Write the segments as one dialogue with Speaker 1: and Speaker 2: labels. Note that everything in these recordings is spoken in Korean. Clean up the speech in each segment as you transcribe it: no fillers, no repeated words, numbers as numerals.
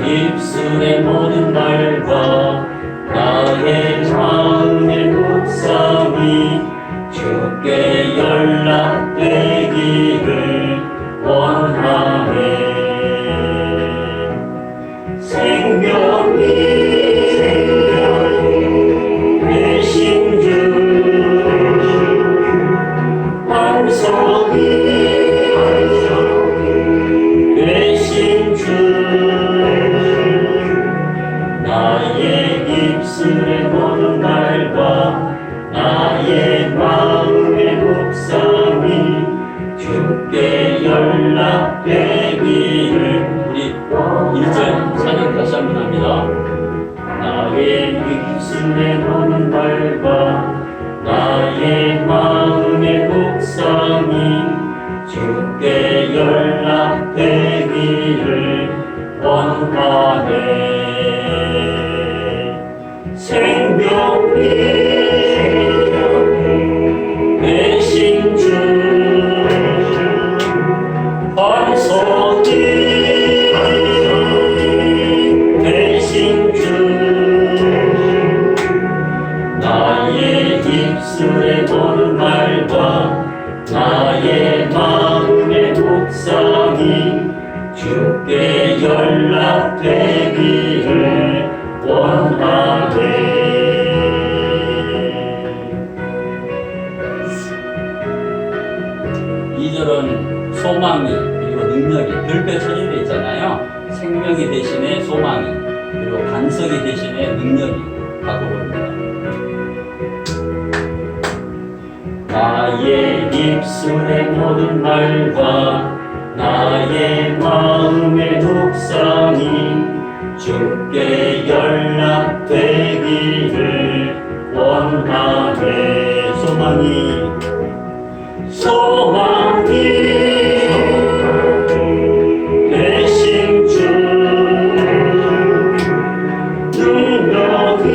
Speaker 1: 입술의 모든 말과 나의 마음의 묵상이 주께 연락되기를 원하네. 생명이 되신 주 반석이 되신 주 나의 입술의 모든 말과 나의 마음의 묵상이 주께 연락되기를. 우리 1절 찬양 다시 한번 합니다. 나의 입술의 모든 말과 나의 마음의 묵상이 주께 연락되기를 원하네. 생명이 되신 주 반석이 되신 주 나의 입술의 모든 말과 나의 마음의 묵상이 주께 연락되기를 원하네. 이 절은 소망이 그리고 능력이 별표 처리되어 있잖아요. 생명이 대신에 소망이 그리고 반석이 대신에 능력이 바꿔버립니다. 나의 입술의 모든 말과 나의 마음의 묵상이 주께 연락되기를 원하네. 소망이 되신 주 능력이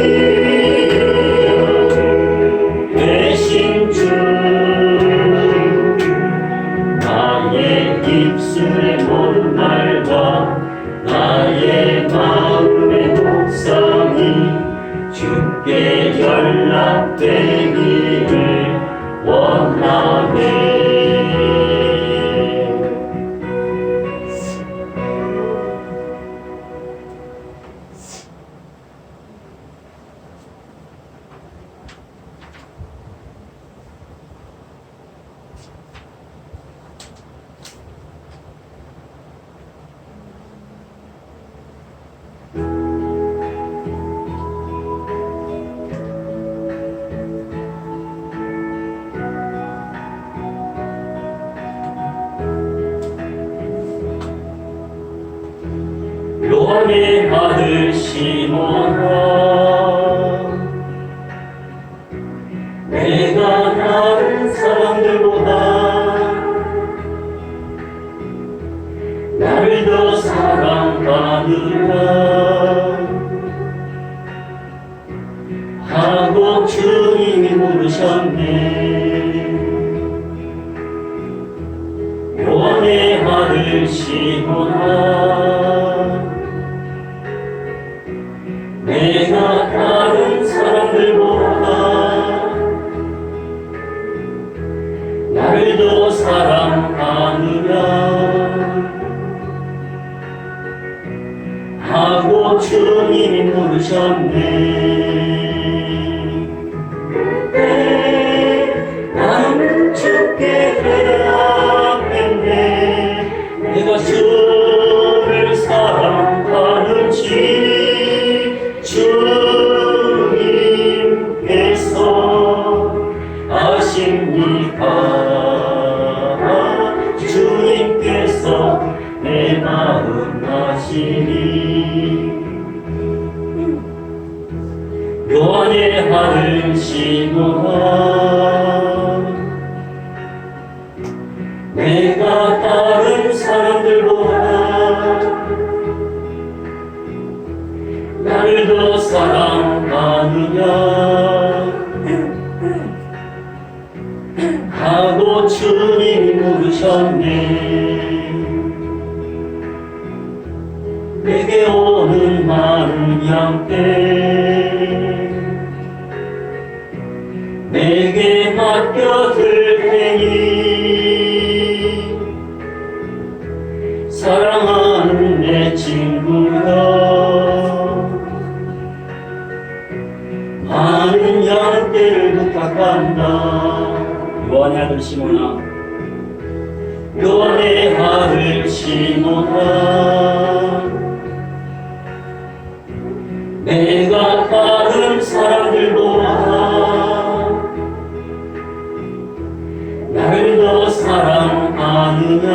Speaker 1: 되신 주 나의 입술의 모든 말과 나의 마음의 묵상이 주께 연락되기를 원하네. 물으셨네. 요한의 아들 시몬아, 내가 다른 사람들보다 나를 더 사랑하느냐 하고 주님이 물으셨네. 나는 주께 대답했네. 내가 주를 사랑하는지 주님께서 아십니까? 주님께서 내 마음 아시니. 요한의 아들 시몬아, 내가 다른 사람들보다 나를 더 사랑하느냐 하고 주님이 물으셨네. 내게 오는 많은 양떼 내게 맡겨둘 테니 사랑하는 내 친구여, 많은 양떼를 부탁한다. 요한의 아들 시몬아, 요한의 아들 시몬아, 내가 다른 사람들보다 나를 더 사랑하느냐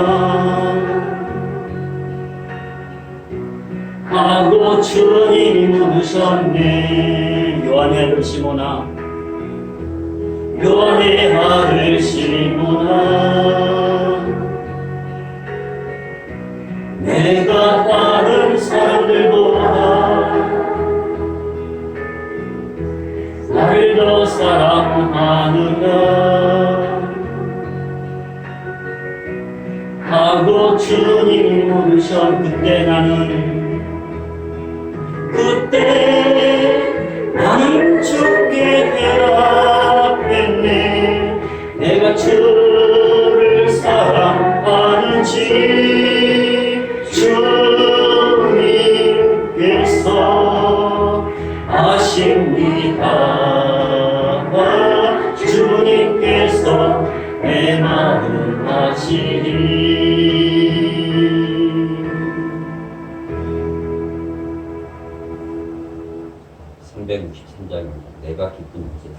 Speaker 1: 하고 주님이 물으셨네. 요한의 아들 시몬아, 요한의 아들 시몬아, 내가 다른 사람들보다 나를 더 사랑하느냐 하고 주님이 물으셨. 그때 나는 주께 대답했네. 내가 주를 사랑하는지 주님께서 아십니까? 주님께서 내 마음 아시니. 363장입니다. 내가 기쁜 유죄.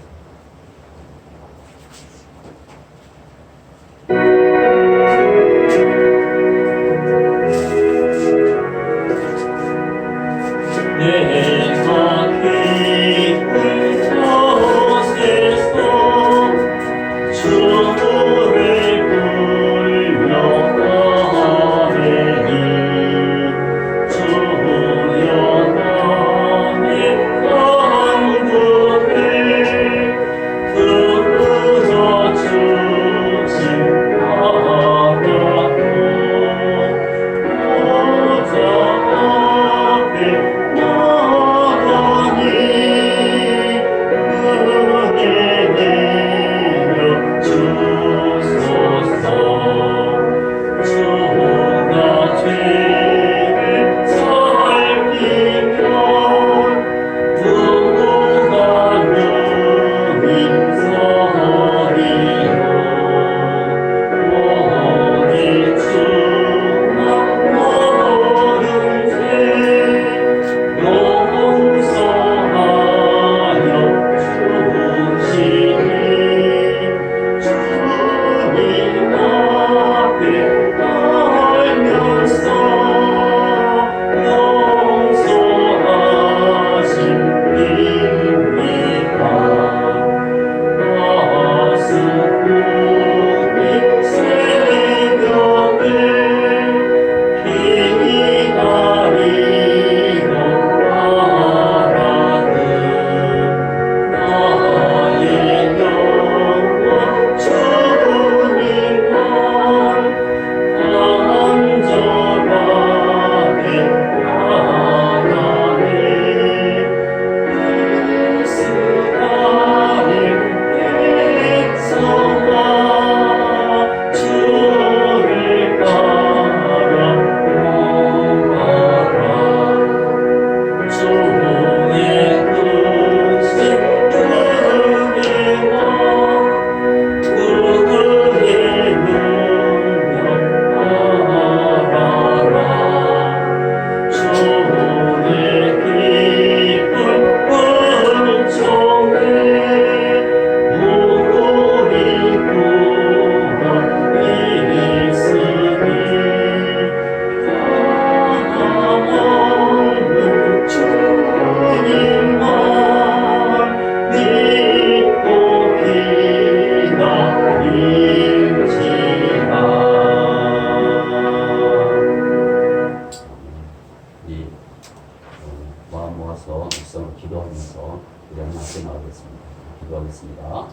Speaker 1: 백성을 기도하면서 우리 하나님 앞에 나오겠습니다. 기도하겠습니다.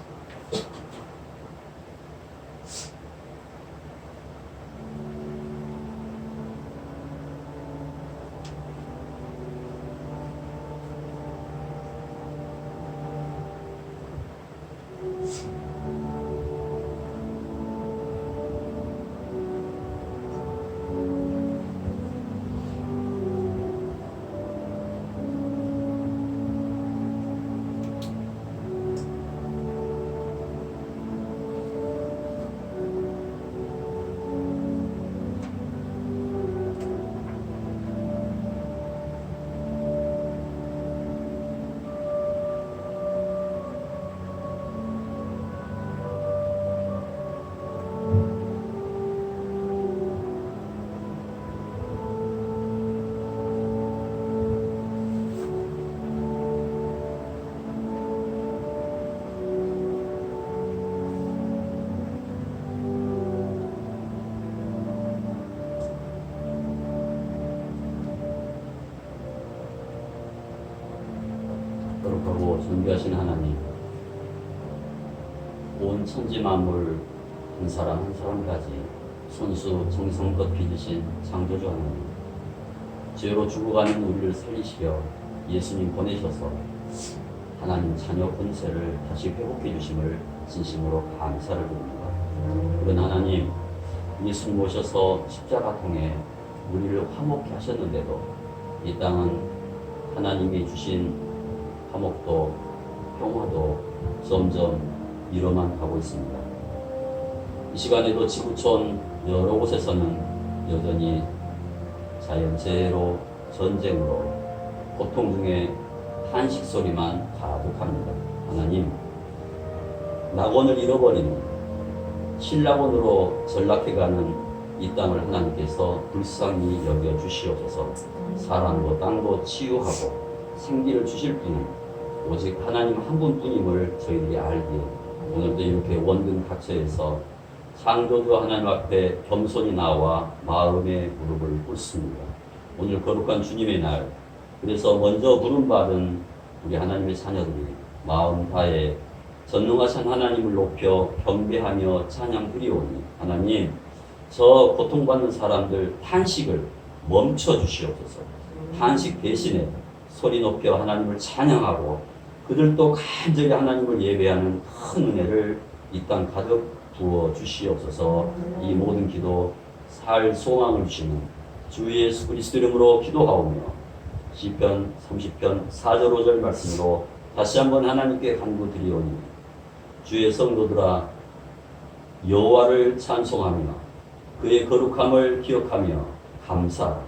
Speaker 1: 거룩하고 존귀하신 하나님, 온 천지 만물 한 사람 한 사람까지 손수 정성껏 빚으신 창조주 하나님, 죄로 죽어가는 우리를 살리시려 예수님 보내셔서 하나님 자녀 권세를 다시 회복해 주심을 진심으로 감사를 드립니다. 그런 하나님, 예수님 오셔서 십자가 통해 우리를 화목케 하셨는데도 이 땅은 하나님이 주신 화목도 평화도 점점 잃어만 가고 있습니다. 이 시간에도 지구촌 여러 곳에서는 여전히 자연재해로 전쟁으로 고통 중에 탄식 소리만 가득합니다. 하나님, 낙원을 잃어버리는 신락원으로 전락해가는 이 땅을 하나님께서 불쌍히 여겨주시옵소서. 사람도 땅도 치유하고 생기를 주실 분은 오직 하나님 한 분뿐임을 저희들이 알기에 오늘도 이렇게 원근 각처에서 창조주 하나님 앞에 겸손히 나와 마음의 무릎을 꿇습니다. 오늘 거룩한 주님의 날, 그래서 먼저 부름받은 우리 하나님의 자녀들이 마음 다해 전능하신 하나님을 높여 경배하며 찬양 드리오니 하나님, 저 고통받는 사람들 탄식을 멈춰 주시옵소서. 탄식 대신에 소리 높여 하나님을 찬양하고 그들도 간절히 하나님을 예배하는 큰 은혜를 이 땅 가득 부어 주시옵소서. 이 모든 기도 살 소망을 주시는 주 예수 그리스도 이름으로 기도하오며 시편 30편 4절 5절 말씀으로 다시 한번 하나님께 간구드리오니 주의 성도들아 여호와를 찬송하며 그의 거룩함을 기억하며 감사하라.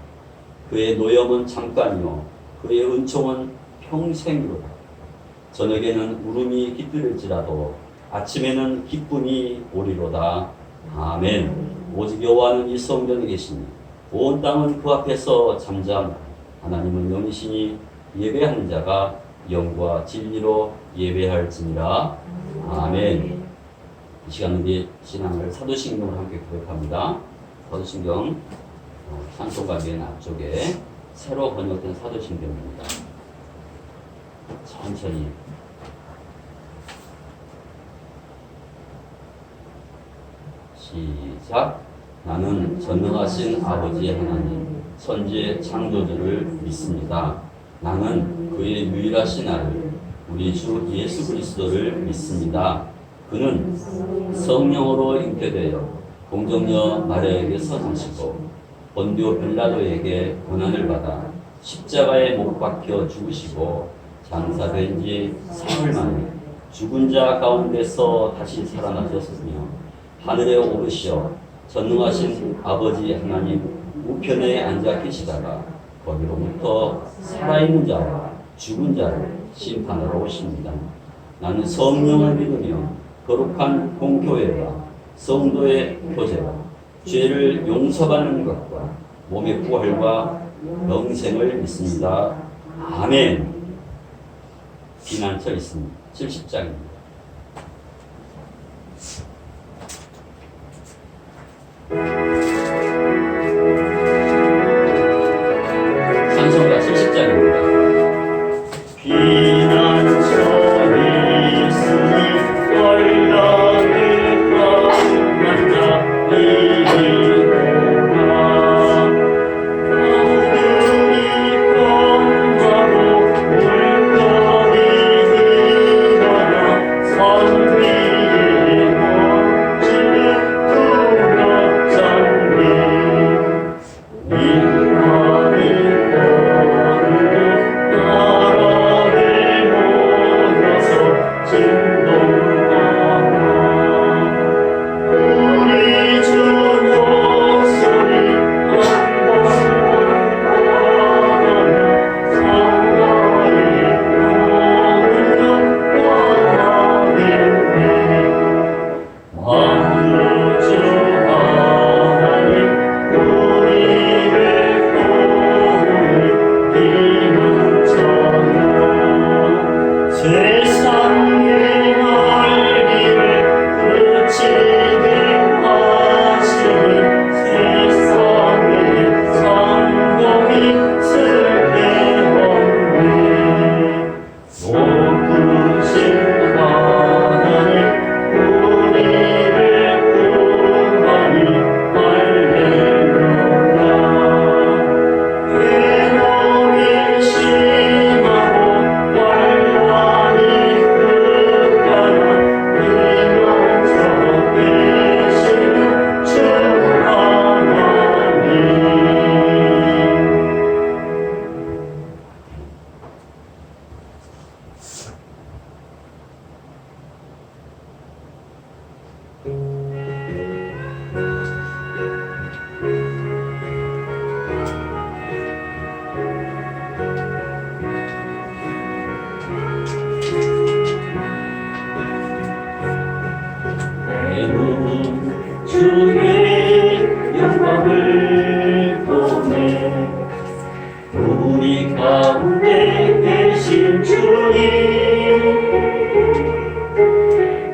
Speaker 1: 그의 노염은 잠깐이요 그의 은총은 평생이로다. 저녁에는 울음이 깃들일지라도 아침에는 기쁨이 오리로다. 아멘. 오직 여호와는 이 성전에 계시니 온 땅은 그 앞에서 잠잠. 하나님은 영이시니 예배하는 자가 영과 진리로 예배할지니라. 아멘. 이 시간 우리 신앙을 사도신경으로 함께 고백합니다. 사도신경 찬송가 맨 앞쪽에 새로 번역된 사도신경입니다. 천천히 시작. 나는 전능하신 아버지 하나님 천지의 창조주를 믿습니다. 나는 그의 유일하신 아들 우리 주 예수 그리스도를 믿습니다. 그는 성령으로 잉태되어 공정녀 마리아에게서 나시고 본디오 빌라도에게 고난을 받아 십자가에 못 박혀 죽으시고 장사된 지 사흘 만에 죽은 자 가운데서 다시 살아나셨으며 하늘에 오르시어 전능하신 아버지 하나님 우편에 앉아 계시다가 거기로부터 살아있는 자와 죽은 자를 심판하러 오십니다. 나는 성령을 믿으며 거룩한 공교회와 성도의 교제와 죄를 용서받는 것과 몸의 부활과 영생을 믿습니다. 아멘. 비난처 있습니다. 70장입니다. 찬송가 70장입니다.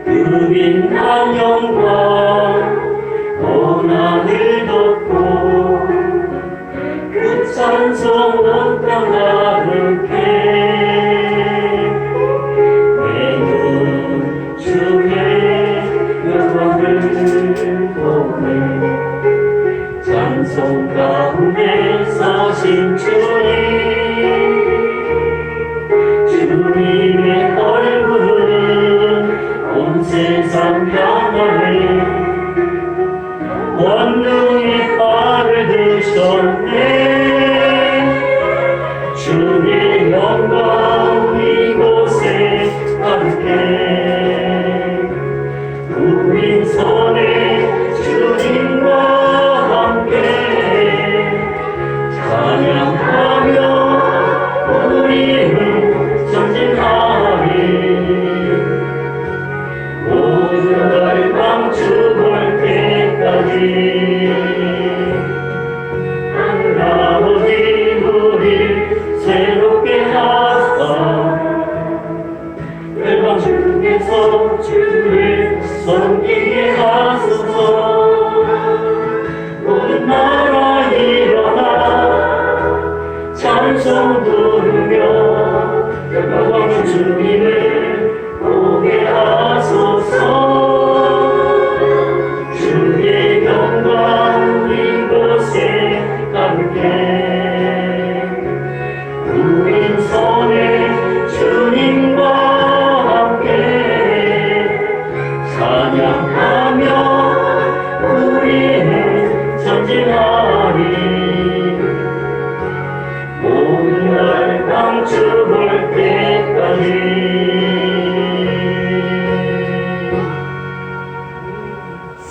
Speaker 2: 그 빛난 영광 고난을 덮고 그 찬송 온 땅 가득해 내눈 주의 영광을 보네 찬송 가운데 서신 주님의 얼굴은 온 세상 평안을 원능의 발을 드셨네 주의 영광 이곳에 가득해 구인선에 주님과 함께 찬양하며 우리는 전진하리 모든 열방 죽을 때까지 하늘 아버지 우리 새롭게 하사 열방 중에서 주를 섬기게 하소서 모든 나라 일어나 찬송 부르며 열방 주님을 보게 하소서 주의 영광 이곳에 가득해 구인선에 주님과 함께 찬양하며 우리는 전진하리 모든 열방 죽을 때까지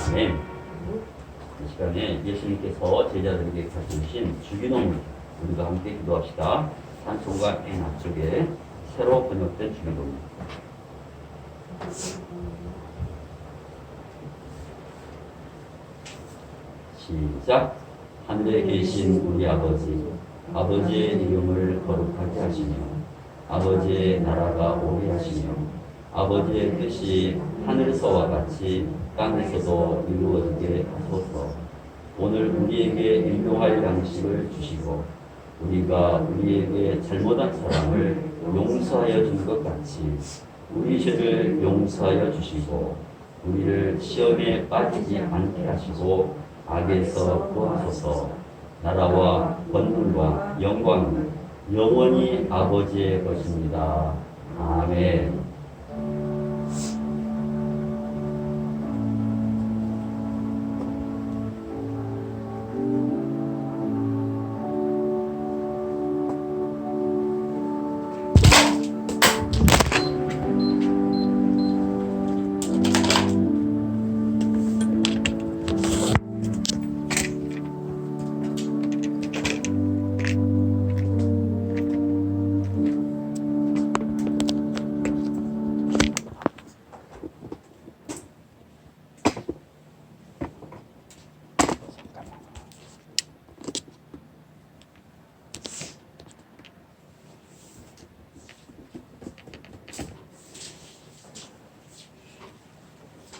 Speaker 1: 아멘. 이 시간에 예수님께서 제자들에게 가르치신 주기도문 우리가 함께 기도합시다. 찬송가 맨 앞쪽에 새로 번역된 주기도문. 시작. 하늘에 계신 우리 아버지, 아버지의 이름을 거룩하게 하시며 아버지의 나라가 오게 하시며 아버지의 뜻이 하늘에서와 같이 땅에서도 이루어지게 하소서. 오늘 우리에게 일용할 양식을 주시고 우리가 우리에게 잘못한 사람을 용서하여 준 것 같이 우리 죄를 용서하여 주시고 우리를 시험에 빠지지 않게 하시고 악에서 구하소서. 나라와 권능과 영광은 영원히 아버지의 것입니다. 아멘.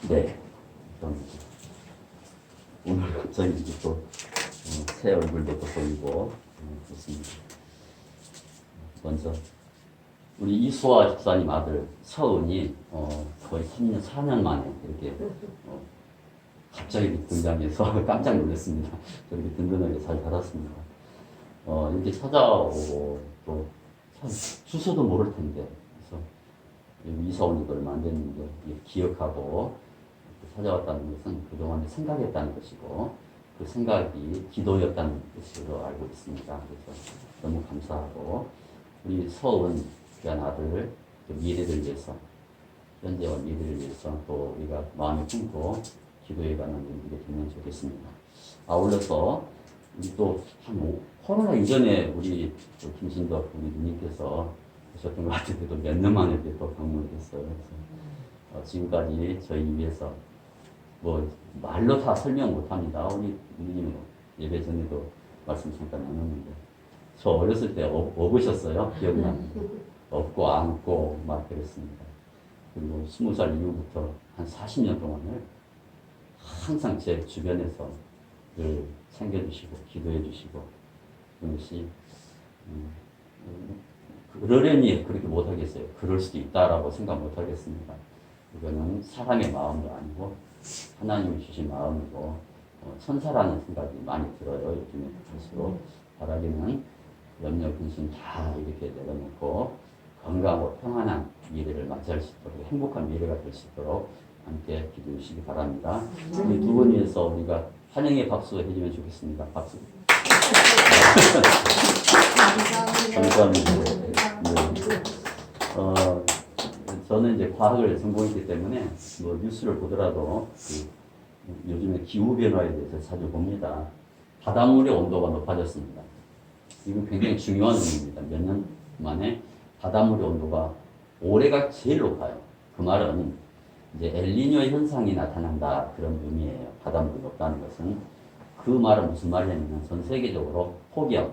Speaker 1: 네. 오늘 갑자기 이제 또 새 얼굴도 또 보이고 좋습니다. 먼저 우리 이수아 집사님 아들 서은이 거의 3년, 4년 만에 이렇게 갑자기 등장해서 깜짝 놀랐습니다. 저렇게 든든하게 잘 자랐습니다. 이렇게 찾아오고 또 참 주소도 모를 텐데 그래서 이사 온 지 얼마 안 됐는데 기억하고 찾아왔다는 것은 그동안에 생각했다는 것이고 그 생각이 기도였다는 것으로 알고 있습니다. 그래서 너무 감사하고 우리 서은 귀한 아들 미래를 위해서 현재와 미래를 위해서 또 우리가 마음을 품고 기도해 가는 일들이 되면 좋겠습니다. 아울러서 우리 또 코로나 이전에 우리 김신덕 우리 누님께서 오셨던 것 같은데 또 몇 년 만에 또 방문을 했어요. 그래서 지금까지 저희 위해서 뭐 말로 다 설명 못합니다. 우리 누님 예배 전에도 말씀 잠깐 나눴는데 저 어렸을 때 오보셨어요. 기억나는데 업고 안고 막 그랬습니다. 그리고 20살 이후부터 한 40년 동안을 항상 제 주변에서 늘 챙겨주시고 기도해 주시고 그런 것이 그러려니 그렇게 못하겠어요. 그럴 수도 있다라고 생각 못하겠습니다. 이거는 사람의 마음도 아니고 하나님이 주신 마음이고 천사라는 생각이 많이 들어요. 요즘에 갈수록 바라기는 염려 근심 다 이렇게 내려놓고 건강하고 평안한 미래를 맞이할 수 있도록 행복한 미래가 될 수 있도록 함께 기도해 주시기 바랍니다. 우리 두 분 위해서 우리가 환영의 박수 해주면 좋겠습니다. 박수. 감사합니다. 네. 저는 이제 과학을 전공했기 때문에 뭐 뉴스를 보더라도 요즘에 기후 변화에 대해서 자주 봅니다. 바닷물의 온도가 높아졌습니다. 이건 굉장히 중요한 의미입니다. 몇 년 만에 바닷물의 온도가 올해가 제일 높아요. 그 말은 이제 엘니뇨 현상이 나타난다 그런 의미예요. 바닷물이 높다는 것은 그 말은 무슨 말이냐면 전 세계적으로 폭염,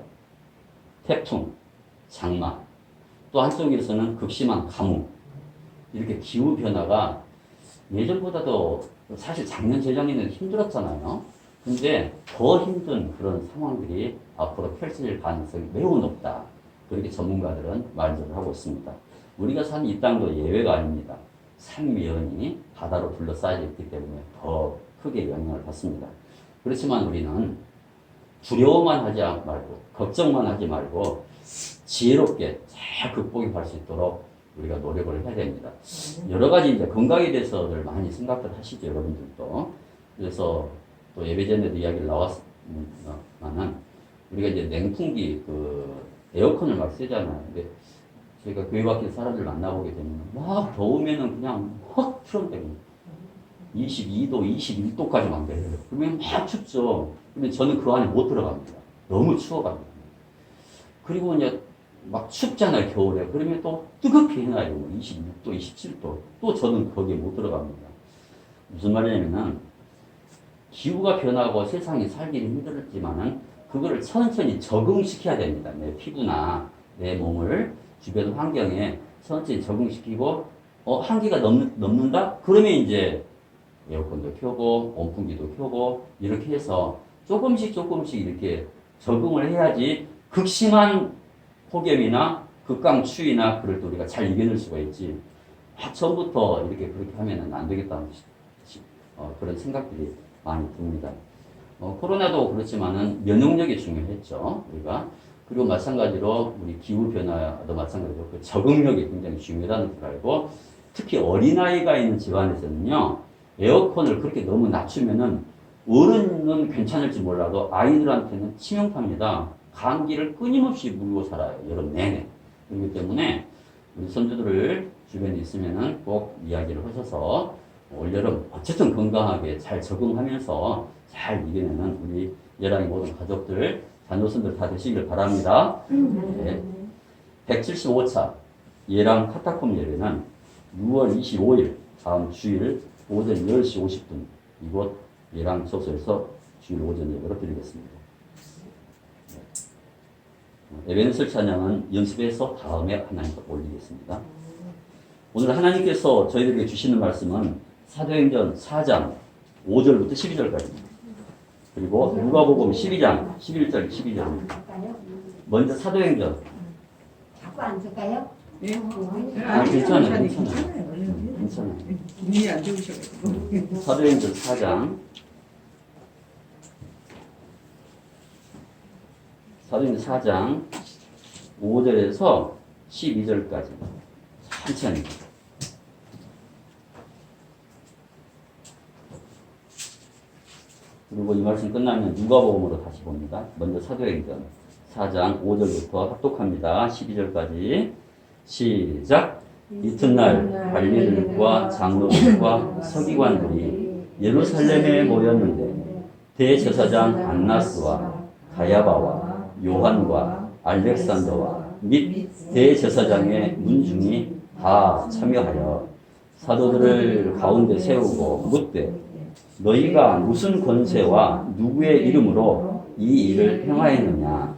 Speaker 1: 태풍, 장마, 또 한쪽에서는 극심한 가뭄 이렇게 기후 변화가 예전보다도 사실 작년 재작년에는 힘들었잖아요. 근데 더 힘든 그런 상황들이 앞으로 펼쳐질 가능성이 매우 높다. 그렇게 전문가들은 말들을 하고 있습니다. 우리가 사는 이 땅도 예외가 아닙니다. 산면이 바다로 둘러싸여 있기 때문에 더 크게 영향을 받습니다. 그렇지만 우리는 두려워만 하지 말고 걱정만 하지 말고 지혜롭게 잘 극복해 갈 수 있도록 우리가 노력을 해야 됩니다. 여러 가지 이제 건강에 대해서들 많이 생각들 하시죠, 여러분들도. 그래서 또 예배 전에도 이야기를 나왔지만은 우리가 이제 냉풍기 에어컨을 막 쓰잖아요. 근데 저희가 교회 밖에 사람들 만나보게 되면 막 더우면은 그냥 확 틀어내고 22도, 21도까지 막 내려요. 그러면 막 춥죠. 그러면 저는 그 안에 못 들어갑니다. 너무 추워갑니다. 그리고 이제 막 춥잖아요, 겨울에. 그러면 또 뜨겁게 해놔요. 26도, 27도. 또 저는 거기에 못 들어갑니다. 무슨 말이냐면은 기후가 변하고 세상이 살기는 힘들었지만은 그거를 천천히 적응시켜야 됩니다. 내 피부나 내 몸을 주변 환경에 천천히 적응시키고 한기가 넘는다? 그러면 이제 에어컨도 켜고 온풍기도 켜고 이렇게 해서 조금씩 이렇게 적응을 해야지 극심한 폭염이나 극강 추위나 그럴 때 우리가 잘 이겨낼 수가 있지. 처음부터 이렇게 그렇게 하면은 안 되겠다는 그런 생각들이 많이 듭니다. 코로나도 그렇지만은 면역력이 중요했죠, 우리가. 그리고 마찬가지로 우리 기후 변화도 마찬가지로 그 적응력이 굉장히 중요하다는 걸 알고 특히 어린아이가 있는 집안에서는요, 에어컨을 그렇게 너무 낮추면은 어른은 괜찮을지 몰라도 아이들한테는 치명타입니다. 감기를 끊임없이 물고 살아요, 여름 내내. 그렇기 때문에 우리 손주들을 주변에 있으면은 꼭 이야기를 하셔서 올여름 어쨌든 건강하게 잘 적응하면서 잘 이겨내는 우리 예랑의 모든 가족들, 자녀손들 다 되시길 바랍니다. 네. 175차 예랑 카타콤 예배는 6월 25일 다음 주일 오전 10시 50분 이곳 예랑 소소에서 주일 오전 예배로 드리겠습니다. 에벤슬 찬양은 연습해서 다음에 하나님께 올리겠습니다. 오늘 하나님께서 저희들에게 주시는 말씀은 사도행전 4장 5절부터 12절까지입니다. 그리고 누가복음 12장 11절 12절입니다. 먼저 사도행전.
Speaker 3: 자꾸 앉을까요?
Speaker 4: 네?
Speaker 1: 괜찮아요.
Speaker 4: 눈이 안 좋으셔가지고.
Speaker 1: 사도행전 4장. 사도행전 4장 5절에서 12절까지. 천천히. 그리고 이 말씀 끝나면 누가복음으로 다시 봅니다. 먼저 사도행전 4장 5절부터 합독합니다. 12절까지 시작. 이튿날 관리들과 장로들과 서기관들이 예루살렘에 모였는데 대제사장 안나스와 가야바와 요한과 알렉산더와 및 대제사장의 문중이 다 참여하여 사도들을 가운데 세우고 묻되 너희가 무슨 권세와 누구의 이름으로 이 일을 행하였느냐.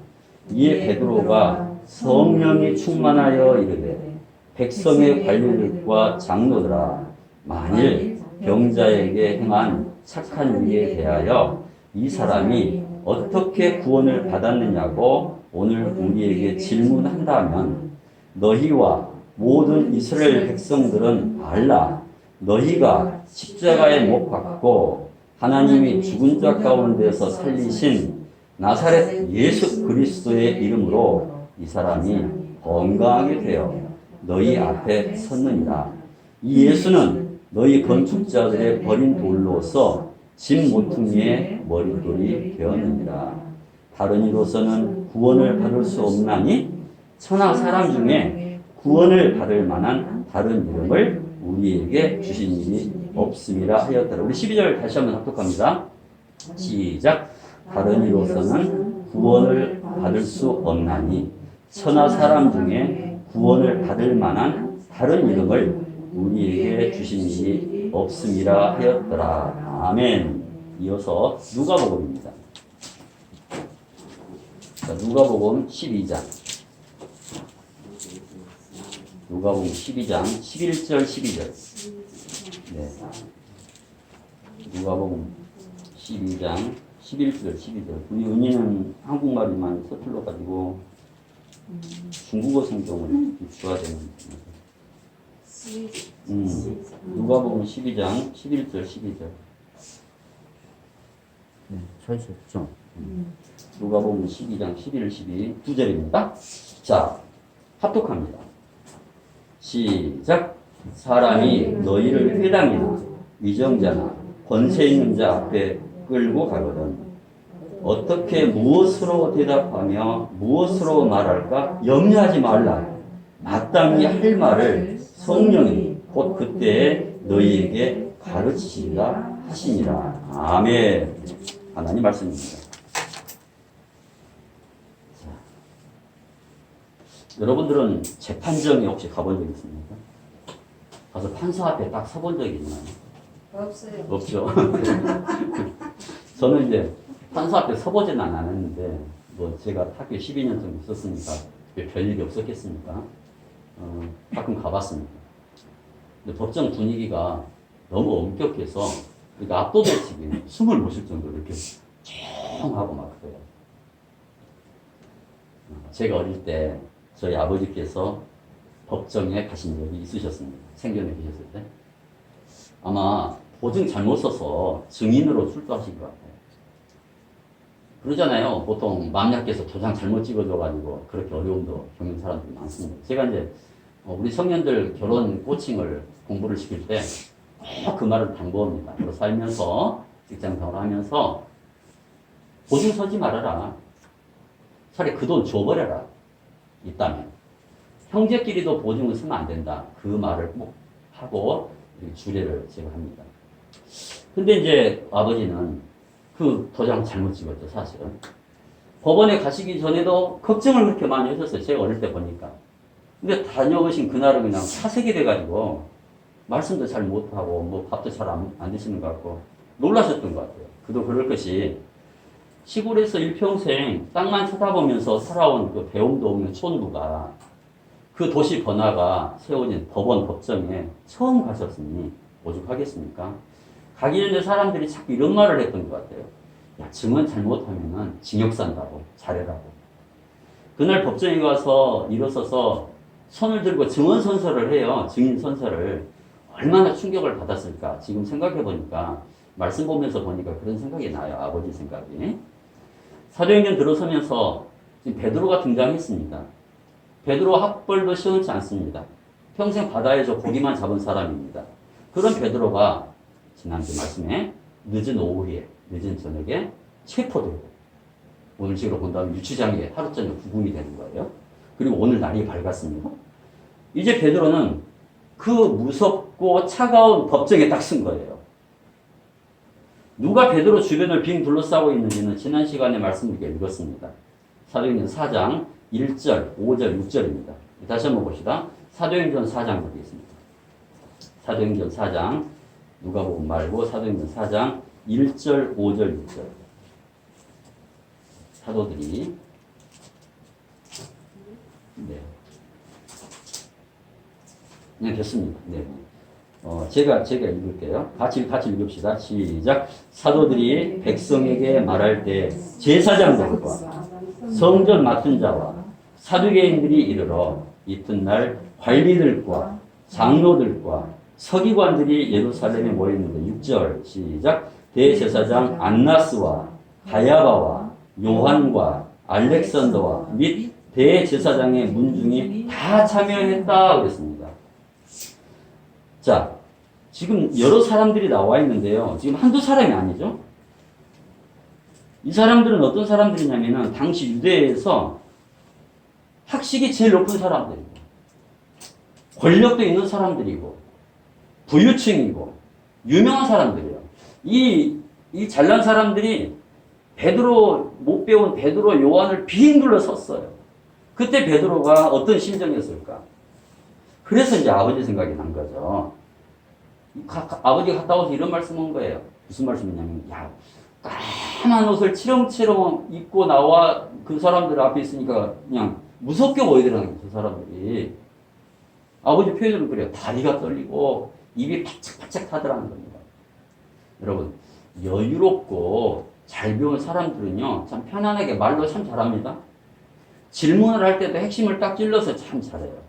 Speaker 1: 이에 베드로가 성령이 충만하여 이르되 백성의 관리들과 장로들아 만일 병자에게 행한 착한 일에 대하여 이 사람이 어떻게 구원을 받았느냐고 오늘 우리에게 질문한다면 너희와 모든 이스라엘 백성들은 알라. 너희가 십자가에 못 박고 하나님이 죽은 자 가운데서 살리신 나사렛 예수 그리스도의 이름으로 이 사람이 건강하게 되어 너희 앞에 섰느니라. 이 예수는 너희 건축자들의 버린 돌로서 집 모퉁이의 머릿돌이 되었느니라. 다른 이로서는 구원을 받을 수 없나니 천하 사람 중에 구원을 받을 만한 다른 이름을 우리에게 주신 일이 없음이라 하였더라. 우리 12절 다시 한번 합독합니다. 시작. 다른 이로서는 구원을 받을 수 없나니 천하 사람 중에 구원을 받을 만한 다른 이름을 우리에게 주신 일이 없음이라 하였더라. 아멘. 이어서 누가복음입니다. 자, 누가복음 12장. 누가복음 12장 11절 12절. 네. 누가복음 12장 11절 12절. 우리 은희는 한국말이만 서툴러 가지고 중국어 성경을 입수해야 되는. 누가복음 12장 11절 12절. 네, 찾으셨죠? 누가복음 12장 11, 12 두 절입니다. 자, 합독합니다. 시작. 사람이 너희를 회당이나 위정자나 권세 있는 자 앞에 끌고 가거든 어떻게 무엇으로 대답하며 무엇으로 말할까 염려하지 말라. 마땅히 할 말을 성령이 곧 그때에 너희에게 가르치시리라 하시니라. 아멘. 하나님 말씀입니다. 자, 여러분들은 재판정에 혹시 가본 적 있습니까? 가서 판사 앞에 딱 서본 적이 있나요?
Speaker 3: 없어요.
Speaker 1: 없죠. 저는 이제 판사 앞에 서보지는 않았는데, 뭐 제가 학교 12년 정도 있었으니까 별일이 없었겠습니까? 가끔 가봤습니다. 근데 법정 분위기가 너무 엄격해서, 그러니까 압도되시기 숨을 못 쉴 정도로 이렇게 조용하고 막 그래요. 제가 어릴 때 저희 아버지께서 법정에 가신 적이 있으셨습니다. 생전에 계셨을 때. 아마 보증 잘못 써서 증인으로 출두하신 것 같아요. 그러잖아요. 보통 맘 약해서 도장 잘못 찍어줘가지고 그렇게 어려움도 겪는 사람들이 많습니다. 제가 이제 우리 청년들 결혼 코칭을 공부를 시킬 때 꼭 그 말을 당부합니다. 그리고 살면서 직장 생활하면서 보증 서지 말아라. 차라리 그 돈 줘버려라. 있다면. 형제끼리도 보증을 쓰면 안 된다. 그 말을 꼭 하고 주례를 제가 합니다. 근데 이제 아버지는 그 도장 잘못 찍었죠, 사실은. 법원에 가시기 전에도 걱정을 그렇게 많이 하셨어요. 제가 어릴 때 보니까. 근데 다녀오신 그날은 그냥 사색이 돼가지고 말씀도 잘 못하고 뭐 밥도 잘 안 드시는 것 같고 놀라셨던 것 같아요. 그도 그럴 것이 시골에서 일평생 땅만 쳐다보면서 살아온 그 배움도 없는 촌부가 그 도시 번화가 세워진 법원 법정에 처음 가셨으니 오죽하겠습니까? 가기 전에 사람들이 자꾸 이런 말을 했던 것 같아요. 야, 증언 잘못하면은 징역 산다고, 잘해라고. 그날 법정에 가서 일어서서 손을 들고 증언 선서를 해요. 증인 선서를. 얼마나 충격을 받았을까. 지금 생각해보니까, 말씀 보면서 보니까 그런 생각이 나요. 아버지 생각이. 사도행전 들어서면서 지금 베드로가 등장했습니다. 베드로 학벌도 시원치 않습니다. 평생 바다에서 고기만 잡은 사람입니다. 그런 베드로가 지난주 말씀에 늦은 오후에, 늦은 저녁에 체포되고 오늘 식으로 본다면 유치장에 하루 저녁 구금이 되는 거예요. 그리고 오늘 날이 밝았습니다. 이제 베드로는 그 무섭고 차가운 법정에 딱 쓴 거예요. 누가 베드로 주변을 빙 둘러싸고 있는지는 지난 시간에 말씀드리게 읽었습니다. 사도행전 4장 1절, 5절, 6절입니다. 다시 한번 봅시다. 사도행전 4장 보겠습니다. 사도행전 4장, 누가복음 말고 사도행전 4장 1절, 5절, 6절. 사도들이 네. 네, 됐습니다. 네. 제가 읽을게요. 같이 읽읍시다. 시작. 사도들이 백성에게 말할 때 제사장들과 성전 맡은 자와 사두개인들이 이르러 이튿날 관리들과 장로들과 서기관들이 예루살렘에 모였는데 6절 시작. 대제사장 안나스와 가야바와 요한과 알렉산더와 및 대제사장의 문중이 다 참여했다 그랬습니다. 자, 지금 여러 사람들이 나와 있는데요. 지금 한두 사람이 아니죠. 이 사람들은 어떤 사람들이냐면은 당시 유대에서 학식이 제일 높은 사람들이고 권력도 있는 사람들이고 부유층이고 유명한 사람들이에요. 이 잘난 사람들이 베드로 못 배운 베드로 요한을 빙둘러 섰어요. 그때 베드로가 어떤 심정이었을까? 그래서 이제 아버지 생각이 난 거죠. 아버지가 갔다 와서 이런 말씀한 거예요. 무슨 말씀이냐면, 야, 까만 옷을 치렁치렁 입고 나와 그 사람들 앞에 있으니까 그냥 무섭게 보이더라는 거예요, 그 사람들이. 아버지 표현으로 그래요. 다리가 떨리고 입이 바짝바짝 타더라는 겁니다. 여러분, 여유롭고 잘 배운 사람들은요, 참 편안하게 말로 참 잘합니다. 질문을 할 때도 핵심을 딱 찔러서 참 잘해요.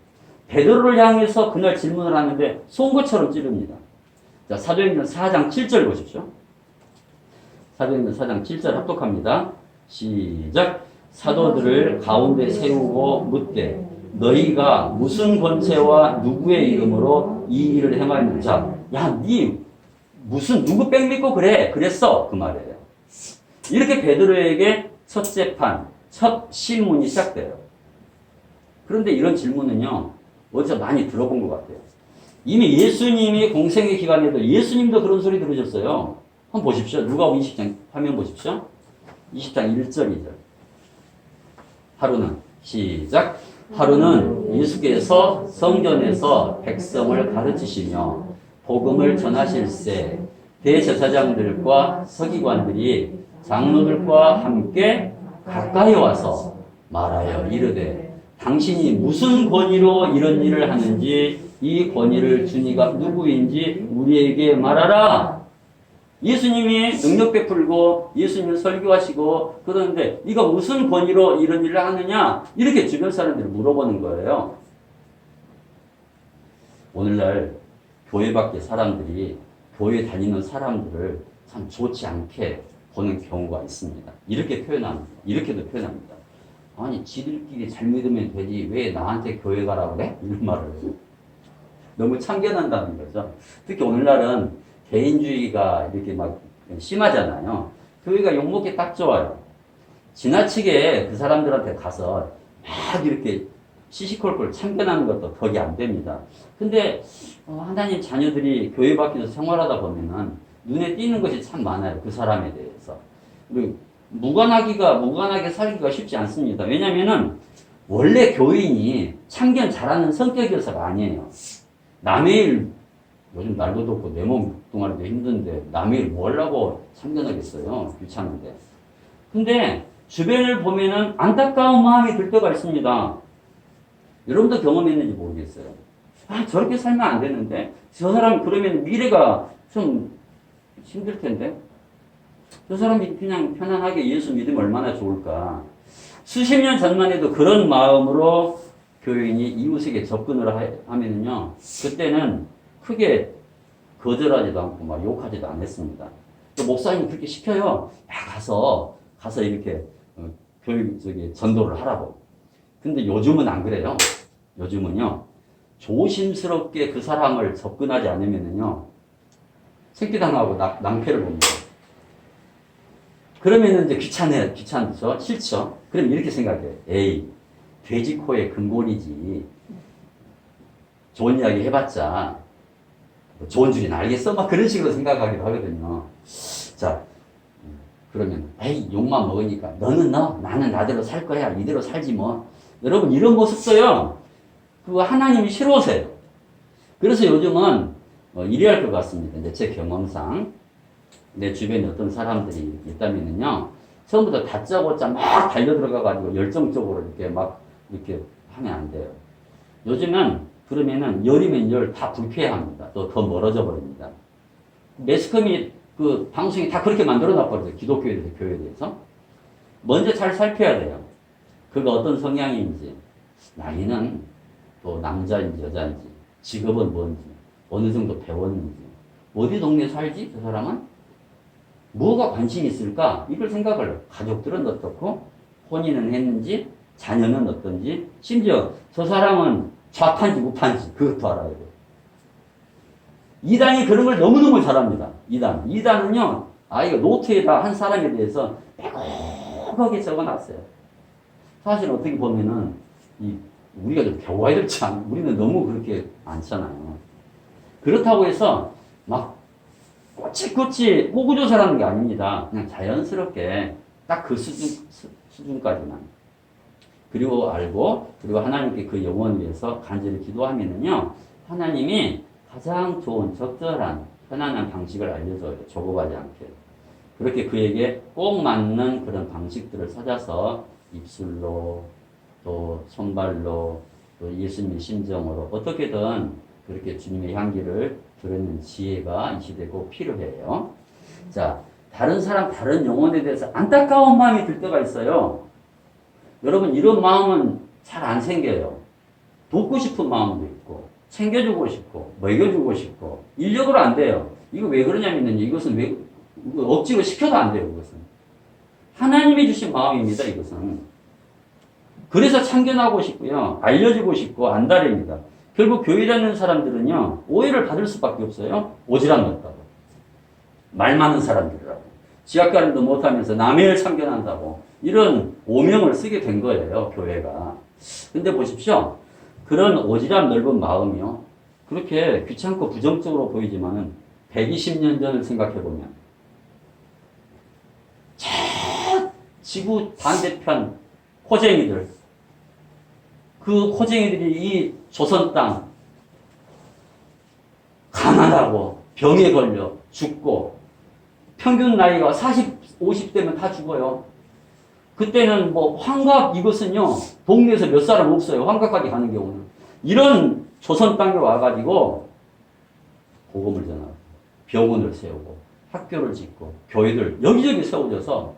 Speaker 1: 베드로를 향해서 그날 질문을 하는데 송곳처럼 찌릅니다. 자, 사도행전 4장 7절 보십시오. 사도행전 4장 7절 합독합니다. 시작. 사도들을 가운데 세우고 묻되 너희가 무슨 권세와 누구의 이름으로 이 일을 행하였느냐. 자, 야, 니 무슨 누구 뺑 믿고 그래? 그랬어. 그 말이에요. 이렇게 베드로에게 첫 재판, 첫 신문이 시작돼요. 그런데 이런 질문은요, 어디서 많이 들어본 것 같아요. 이미 예수님이 공생의 기간에도 예수님도 그런 소리 들으셨어요. 한번 보십시오. 누가복음 20장 화면 보십시오. 20장 1절 2절. 하루는 시작. 하루는 예수께서 성전에서 백성을 가르치시며 복음을 전하실세 대제사장들과 서기관들이 장로들과 함께 가까이 와서 말하여 이르되 당신이 무슨 권위로 이런 일을 하는지 이 권위를 주니가 누구인지 우리에게 말하라. 예수님이 능력 베풀고 예수님이 설교하시고 그러는데 네가 무슨 권위로 이런 일을 하느냐 이렇게 주변 사람들이 물어보는 거예요. 오늘날 교회 밖에 사람들이 교회 다니는 사람들을 참 좋지 않게 보는 경우가 있습니다. 이렇게 표현합니다. 이렇게도 표현합니다. 아니 지들끼리 잘 믿으면 되지 왜 나한테 교회 가라고 그래? 이런 말을 해요. 너무 참견한다는 거죠. 특히 오늘날은 개인주의가 이렇게 막 심하잖아요. 교회가 욕먹기 딱 좋아요. 지나치게 그 사람들한테 가서 막 이렇게 시시콜콜 참견하는 것도 덕이 안 됩니다. 근데 하나님 자녀들이 교회 밖에서 생활하다 보면은 눈에 띄는 것이 참 많아요. 그 사람에 대해서. 그리고 무관하게 살기가 쉽지 않습니다. 왜냐면은 원래 교인이 참견 잘하는 성격이어서가 아니에요. 남의 일, 요즘 날도 덥고 내 몸 동아리도 힘든데 남의 일 뭐 하려고 참견하겠어요. 귀찮은데. 근데 주변을 보면은 안타까운 마음이 들 때가 있습니다. 여러분도 경험했는지 모르겠어요. 아, 저렇게 살면 안 되는데. 저 사람 그러면 미래가 좀 힘들 텐데. 저 사람이 그냥 편안하게 예수 믿으면 얼마나 좋을까. 수십 년 전만 해도 그런 마음으로 교인이 이웃에게 접근을 하면은요, 그때는 크게 거절하지도 않고 막 욕하지도 않았습니다. 목사님이 그렇게 시켜요. 야, 가서 이렇게 전도를 하라고. 근데 요즘은 안 그래요. 요즘은요, 조심스럽게 그 사람을 접근하지 않으면은요, 새끼당하고 낭패를 봅니다. 그러면은 이제 귀찮죠? 싫죠? 그럼 이렇게 생각해요. 에이, 돼지 코에 근본이지. 좋은 이야기 해봤자, 좋은 줄이나 알겠어? 막 그런 식으로 생각하기도 하거든요. 자, 그러면, 에이, 욕만 먹으니까, 너는 너, 나는 나대로 살 거야. 이대로 살지 뭐. 여러분, 이런 모습도요, 그거 하나님이 싫어하세요. 그래서 요즘은, 이래야 할 것 같습니다. 이제 제 경험상. 내 주변에 어떤 사람들이 있다면은요, 처음부터 다짜고짜 막 달려 들어가가지고 열정적으로 이렇게 막, 이렇게 하면 안 돼요. 요즘은 그러면은 열이면 열 다 불쾌합니다. 또 더 멀어져 버립니다. 매스컴이 그 방송이 다 그렇게 만들어 놔버려요. 기독교에 대해서, 교회에 대해서. 먼저 잘 살펴야 돼요. 그가 어떤 성향인지, 나이는 또 남자인지 여자인지, 직업은 뭔지, 어느 정도 배웠는지, 어디 동네 살지? 그 사람은? 뭐가 관심이 있을까? 이걸 생각을 해요. 가족들은 어떻고, 혼인은 했는지, 자녀는 어떤지, 심지어 저 사람은 좌파인지 우파인지 그것도 알아야 돼요. 이단이 그런 걸 너무너무 잘합니다. 이단은요, 이거 노트에다 한 사람에 대해서 빼곡하게 적어놨어요. 사실 어떻게 보면은, 우리가 좀 배워야 될지 우리는 너무 그렇게 많잖아요. 그렇다고 해서, 막, 꼬치꼬치 호구조사라는 게 아닙니다. 그냥 자연스럽게 딱 그 수준까지만. 그리고 알고, 그리고 하나님께 그 영혼을 위해서 간절히 기도하면은요, 하나님이 가장 좋은, 적절한, 편안한 방식을 알려줘요. 조급하지 않게. 그렇게 그에게 꼭 맞는 그런 방식들을 찾아서 입술로, 또 손발로, 또 예수님의 심정으로 어떻게든 그렇게 주님의 향기를 드러내는 지혜가 이 시대에 꼭 필요해요. 자, 다른 사람, 다른 영혼에 대해서 안타까운 마음이 들 때가 있어요. 여러분, 이런 마음은 잘 안 생겨요. 돕고 싶은 마음도 있고, 챙겨주고 싶고, 먹여주고 싶고, 인력으로 안 돼요. 이거 왜 그러냐면요. 이것은 억지로 시켜도 안 돼요, 이것은. 하나님이 주신 마음입니다, 이것은. 그래서 참견하고 싶고요. 알려주고 싶고, 안달입니다. 결국 교회 다니는 사람들은요, 오해를 받을 수밖에 없어요. 오지랖 넓다고. 말 많은 사람들이라고. 지하가림도 못하면서 남의 일 참견한다고. 이런 오명을 쓰게 된 거예요, 교회가. 근데 보십시오. 그런 오지랖 넓은 마음이요. 그렇게 귀찮고 부정적으로 보이지만은 120년 전을 생각해보면 저 지구 반대편 호쟁이들, 그 호쟁이들이 이 조선 땅 가난하고 병에 걸려 죽고 평균 나이가 40, 50대면 다 죽어요. 그때는 뭐 환갑 이것은요 동네에서 몇 사람 없어요. 환갑까지 가는 경우는. 이런 조선 땅에 와가지고 복음을 전하고 병원을 세우고 학교를 짓고 교회들 여기저기 세워져서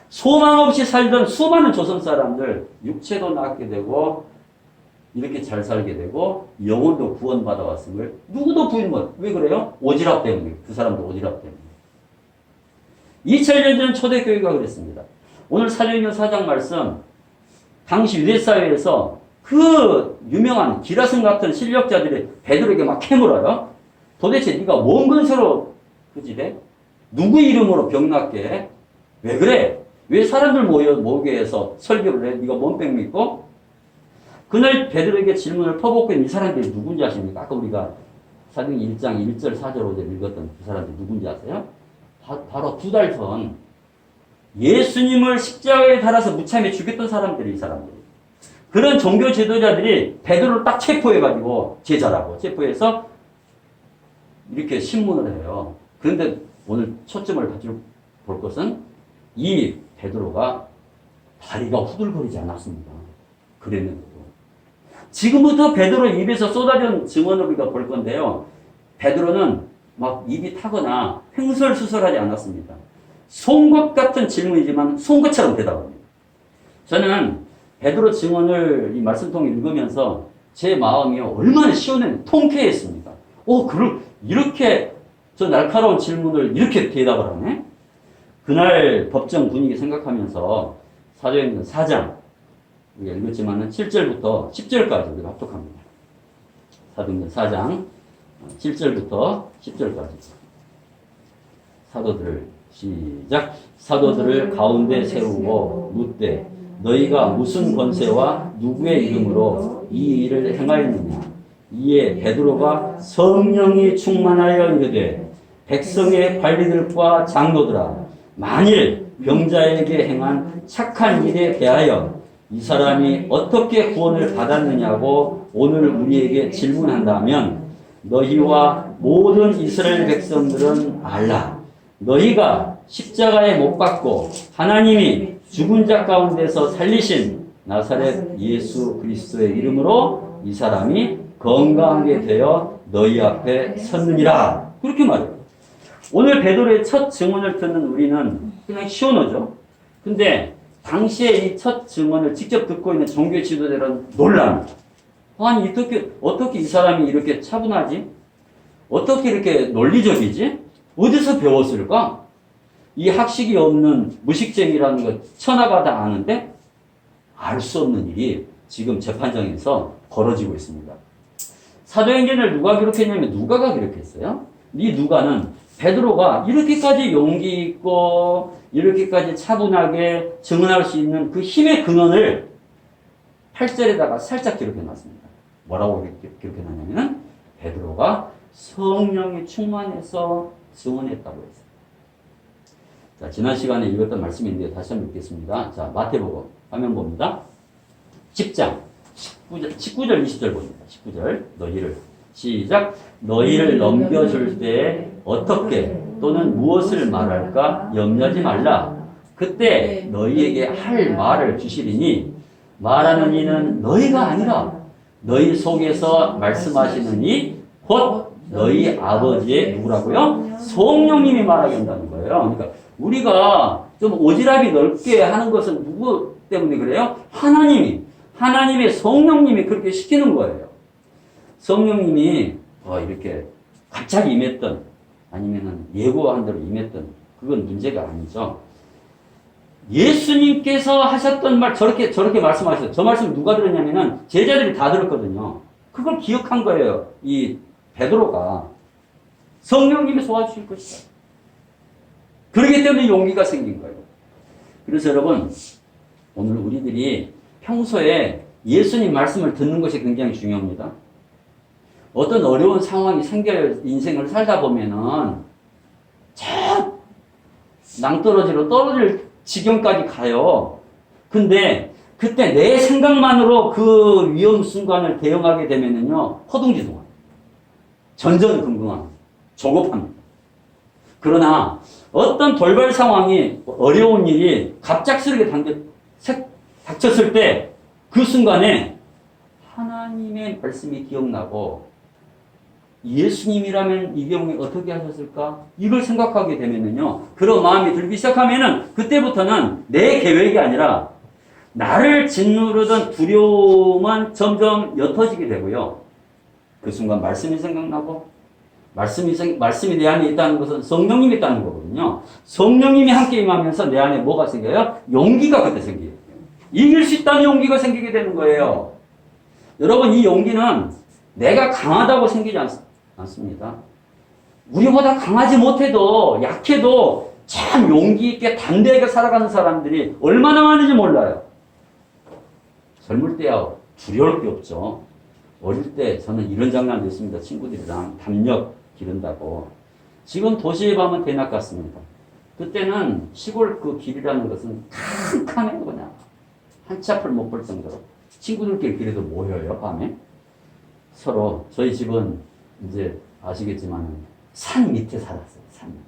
Speaker 1: 소망 없이 살던 수많은 조선 사람들 육체도 낫게 되고 이렇게 잘 살게 되고 영혼도 구원받아 왔음을 누구도 부인 못. 왜 그래요? 오지랖 때문에. 그 사람도 오지랖 때문에. 2000년 전 초대교회가 그랬습니다. 오늘 사도행전 4장 말씀, 당시 유대사회에서 그 유명한 기라성 같은 실력자들이 베드로에게 막 캐물어요. 도대체 네가 뭔 근세로 그지래? 누구 이름으로 병 낫게 해? 왜 그래? 왜 사람들 모이게 해서 설교를 해? 네가 뭔 병 믿고? 그날 베드로에게 질문을 퍼붓고 있는 이 사람들이 누군지 아십니까? 아까 우리가 사도행전 1장 1절 4절 5절 읽었던 그 사람들이 누군지 아세요? 바로 2달 전 예수님을 십자가에 달아서 무참히 죽였던 사람들이 이 사람들이. 그런 종교 지도자들이 베드로를 딱 체포해가지고 제자라고 체포해서 이렇게 신문을 해요. 그런데 오늘 초점을 볼 것은 이 베드로가 다리가 후들거리지 않았습니다. 그랬는데도. 지금부터 베드로 입에서 쏟아진 증언을 우리가 볼 건데요. 베드로는 막 입이 타거나 횡설수설하지 않았습니다. 송곳 같은 질문이지만 송곳처럼 대답합니다. 저는 베드로 증언을 이 말씀 통해 읽으면서 제 마음이 얼마나 시원해 통쾌했습니다. 이렇게 저 날카로운 질문을 이렇게 대답을 하네? 그날 법정 분위기 생각하면서 사도행전 4장 우리가 읽었지만은 7절부터 10절까지 우리가 합독합니다. 사도행전 4장 7절부터 10절까지 사도들을 가운데 세우고 묻되 너희가 무슨 권세와 누구의 이름으로 이 일을 행하였느냐. 이에 베드로가 성령이 충만하여 이르되 백성의 관리들과 장로들아 만일 병자에게 행한 착한 일에 대하여 이 사람이 어떻게 구원을 받았느냐고 오늘 우리에게 질문한다면 너희와 모든 이스라엘 백성들은 알라. 너희가 십자가에 못 박고 하나님이 죽은 자 가운데서 살리신 나사렛 예수 그리스도의 이름으로 이 사람이 건강하게 되어 너희 앞에 섰느니라. 그렇게 말해요. 오늘 베드로의 첫 증언을 듣는 우리는 그냥 시원하죠. 근데 당시에 이 첫 증언을 직접 듣고 있는 종교 지도자들은 놀랍니다. 아니 어떻게 이 사람이 이렇게 차분하지? 어떻게 이렇게 논리적이지? 어디서 배웠을까? 이 학식이 없는 무식쟁이라는 거 천하가 다 아는데 알 수 없는 일이 지금 재판장에서 벌어지고 있습니다. 사도행전을 누가 기록했냐면 누가가 기록했어요. 이 누가는 베드로가 이렇게까지 용기 있고 이렇게까지 차분하게 증언할 수 있는 그 힘의 근원을 8절에다가 살짝 기록해 놨습니다. 뭐라고 기록해 놨냐면 베드로가 성령이 충만해서 증언했다고 했어요. 자, 지난 시간에 읽었던 말씀인데 다시 한번 읽겠습니다. 자, 마태복음 화면 봅니다. 10장 19절 20절 봅니다. 19절 너희를 시작. 너희를 넘겨줄 때 어떻게 또는 무엇을 말할까 염려하지 말라. 그때 너희에게 할 말을 주시리니 말하는 이는 너희가 아니라 너희 속에서 말씀하시는 이 곧 너희 아버지의 누구라고요? 성령님이 말하게 한다는 거예요. 그러니까 우리가 좀 오지랖이 넓게 하는 것은 누구 때문에 그래요? 하나님의 성령님이 그렇게 시키는 거예요. 성령님이 이렇게 갑자기 임했던 아니면은 예고한 대로 임했던 그건 문제가 아니죠. 예수님께서 하셨던 말 저렇게 말씀하셨어요. 저 말씀 누가 들었냐면은 제자들이 다 들었거든요. 그걸 기억한 거예요. 이 베드로가 성령님이 도와주실 것이다. 그렇기 때문에 용기가 생긴 거예요. 그래서 여러분 오늘 우리들이 평소에 예수님 말씀을 듣는 것이 굉장히 중요합니다. 어떤 어려운 상황이 생겨요. 인생을 살다 보면은 저 낭떠러지로 떨어질 지경까지 가요. 근데 그때 내 생각만으로 그 위험 순간을 대응하게 되면은요, 허둥지둥합니다. 전전긍긍합니다. 조급합니다. 그러나 어떤 돌발 상황이 어려운 일이 갑작스럽게 닥쳤을 때 그 순간에 하나님의 말씀이 기억나고 예수님이라면 이 경우에 어떻게 하셨을까? 이걸 생각하게 되면은요, 그런 마음이 들기 시작하면은 그때부터는 내 계획이 아니라 나를 짓누르던 두려움은 점점 옅어지게 되고요. 그 순간 말씀이 생각나고 말씀이 내 안에 있다는 것은 성령님이 있다는 거거든요. 성령님이 함께 임하면서 내 안에 뭐가 생겨요? 용기가 그때 생겨요. 이길 수 있다는 용기가 생기게 되는 거예요. 여러분, 이 용기는 내가 강하다고 생기지 않습니다. 우리보다 강하지 못해도 약해도 참 용기 있게 담대하게 살아가는 사람들이 얼마나 많은지 몰라요. 젊을 때야 두려울 게 없죠. 어릴 때 저는 이런 장난도 있습니다. 친구들이랑 담력 기른다고. 지금 도시에 가면 대낮 같습니다. 그때는 시골 그 길이라는 것은 캄캄해요. 그냥 한치 앞을 못 볼 정도로 친구들끼리 길에도 모여요. 밤에 서로. 저희 집은 이제 아시겠지만 산 밑에 살았어요. 산 밑에.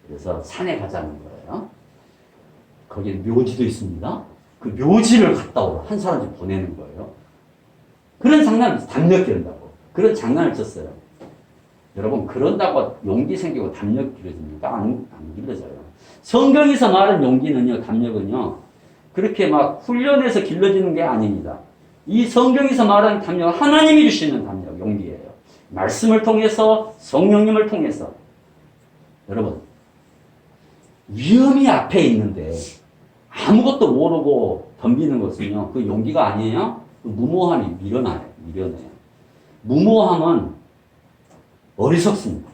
Speaker 1: 그래서 산에 가자는 거예요. 거기에 묘지도 있습니다. 그 묘지를 갔다 오라. 한 사람씩 보내는 거예요. 그런 장난을 담력 기른다고. 그런 장난을 쳤어요. 여러분, 그런다고 용기 생기고 담력 길어집니까? 안 길어져요. 성경에서 말하는 용기는요, 담력은요, 그렇게 막 훈련해서 길러지는 게 아닙니다. 이 성경에서 말하는 담력은 하나님이 주시는 담력, 용기예요. 말씀을 통해서, 성령님을 통해서. 여러분, 위험이 앞에 있는데 아무것도 모르고 덤비는 것은요, 그 용기가 아니에요. 그 무모함이 밀어내요. 무모함은 어리석습니다.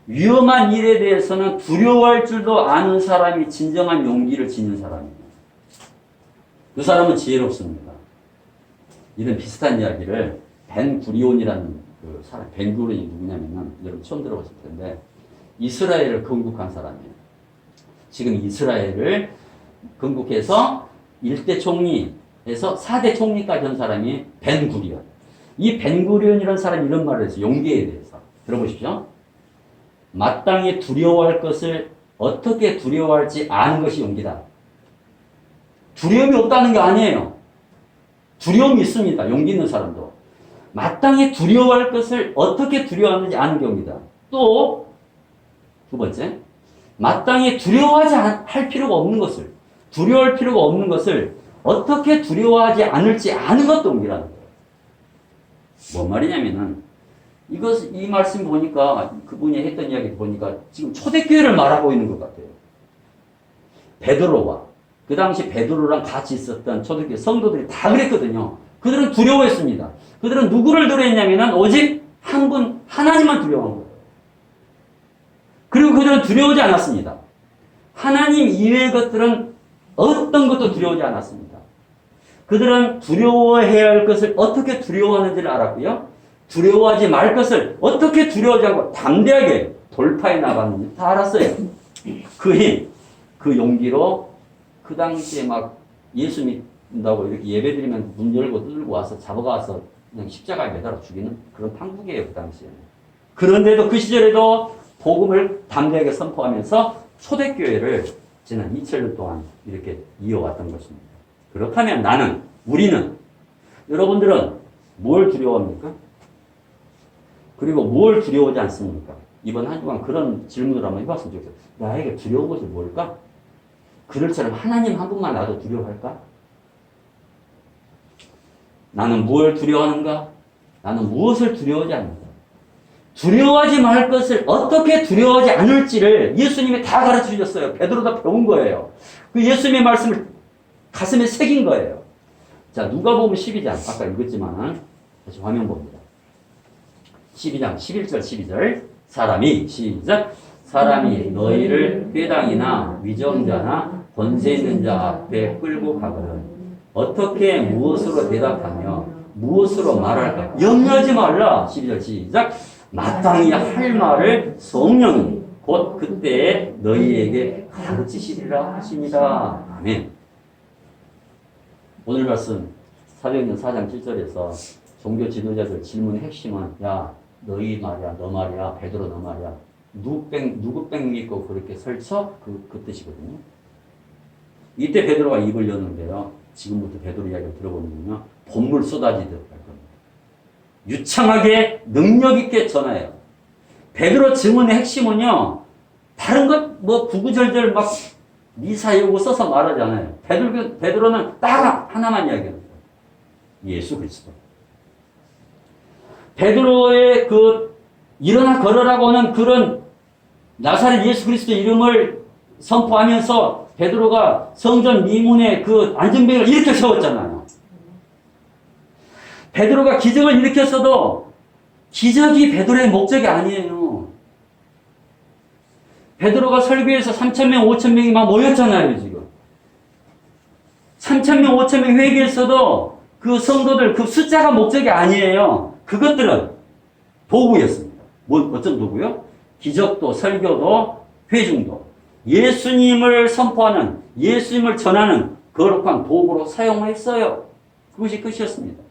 Speaker 1: 위험한 일에 대해서는 두려워할 줄도 아는 사람이 진정한 용기를 지닌 사람이에요. 그 사람은 지혜롭습니다. 이런 비슷한 이야기를 벤구리온이라는 그 사람, 벤구리온이 누구냐면은 여러분 처음 들어보실 텐데 이스라엘을 건국한 사람이에요. 지금 이스라엘을 건국해서 1대 총리에서 4대 총리까지 한 사람이 벤구리온. 이 벤구리온이라는 사람이 이런 말을 했어요. 용기에 대해서. 들어보십시오. 마땅히 두려워할 것을 어떻게 두려워할지 아는 것이 용기다. 두려움이 없다는 게 아니에요. 두려움이 있습니다. 용기 있는 사람도. 마땅히 두려워할 것을 어떻게 두려워하는지 아는 경우이다. 또 두 번째, 마땅히 두려워하지 할 필요가 없는 것을, 두려워할 필요가 없는 것을 어떻게 두려워하지 않을지 아는 것도 용기라는 거예요. 뭔 말이냐면은 이 말씀 보니까 그분이 했던 이야기 보니까 지금 초대교회를 말하고 있는 것 같아요. 베드로와 그 당시 베드로랑 같이 있었던 초대교회 성도들이 다 그랬거든요. 그들은 두려워했습니다. 그들은 누구를 두려워했냐면은 오직 한 분 하나님만 두려워한 거예요. 그리고 그들은 두려워하지 않았습니다. 하나님 이외의 것들은 어떤 것도 두려워하지 않았습니다. 그들은 두려워해야 할 것을 어떻게 두려워하는지를 알았고요. 두려워하지 말 것을 어떻게 두려워하지 않고 담대하게 돌파해 나가는지 다 알았어요. 그 힘, 그 용기로 그 당시에 막 예수 믿는다고 이렇게 예배드리면 문 열고 뚫고 와서 잡아가서 그냥 십자가에 매달아 죽이는 그런 판국이에요, 그 당시에는. 그런데도 그 시절에도 복음을 담대하게 선포하면서 초대교회를 지난 2000년 동안 이렇게 이어왔던 것입니다. 그렇다면 우리는, 여러분들은 뭘 두려워합니까? 그리고 뭘 두려워하지 않습니까? 이번 한 주간 그런 질문을 한번 해봤으면 좋겠어요. 나에게 두려운 것이 뭘까? 그들처럼 하나님 한 분만 나도 두려워할까? 나는 뭘 두려워하는가? 나는 무엇을 두려워하지 않는가? 두려워하지 말 것을 어떻게 두려워하지 않을지를 예수님이 다 가르쳐 주셨어요. 베드로가 배운 거예요. 그 예수님의 말씀을 가슴에 새긴 거예요. 자, 누가복음 12장 아까 읽었지만 다시 화면 봅니다. 12장 11절 12절 사람이 시작 사람이 너희를 회당이나 위정자나 권세 있는 자 앞에 끌고 가거든 어떻게 무엇으로 대답하며 무엇으로 말할까 염려하지 말라. 12절 시작 마땅히 할 말을 성령이 곧 그때에 너희에게 가르치시리라 하십니다. 아멘. 오늘 말씀 사도행전 4장 7절에서 종교 지도자들 질문의 핵심은 야 너희 말이야 너 말이야 베드로 너 말이야 누구 뺑 믿고 그렇게 설쳐? 그 뜻이거든요. 이때 베드로가 입을 여는데요. 지금부터 베드로 이야기를 들어보면요. 본물 쏟아지듯 할 겁니다. 유창하게 능력 있게 전해요. 베드로 증언의 핵심은요. 다른 것 뭐 구구절절 막 미사여고 써서 말하잖아요. 베드로는 딱 하나만 이야기합니다. 예수 그리스도. 베드로의 그 일어나 걸으라고 하는 그런 나사렛 예수 그리스도 이름을 선포하면서 베드로가 성전 미문에 그 안전병을 이렇게 세웠잖아요. 베드로가 기적을 일으켰어도 기적이 베드로의 목적이 아니에요. 베드로가 설교해서 3,000명, 5,000명이 막 모였잖아요, 지금. 3,000명, 5,000명 회개했어도 그 성도들, 그 숫자가 목적이 아니에요. 그것들은 도구였습니다. 어떤 도구요? 기적도, 설교도, 회중도. 예수님을 선포하는, 예수님을 전하는 거룩한 도구로 사용했어요. 그것이 끝이었습니다.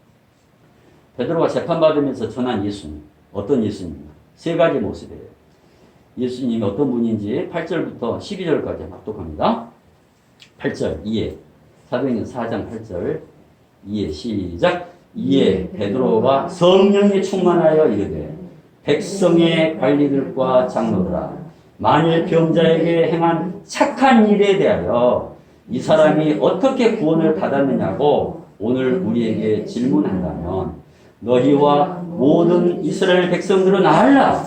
Speaker 1: 베드로가 재판받으면서 전한 예수님. 어떤 예수님입니까? 세 가지 모습이에요. 예수님이 어떤 분인지 8절부터 12절까지 합독합니다. 8절, 이에. 사도행전 4장 8절, 이에 시작. 이에 베드로가 성령에 충만하여 이르되 백성의 관리들과 장로들아 만일 병자에게 행한 착한 일에 대하여 이 사람이 어떻게 구원을 받았느냐고 오늘 우리에게 질문한다면 너희와 모든 이스라엘 백성들은 알라.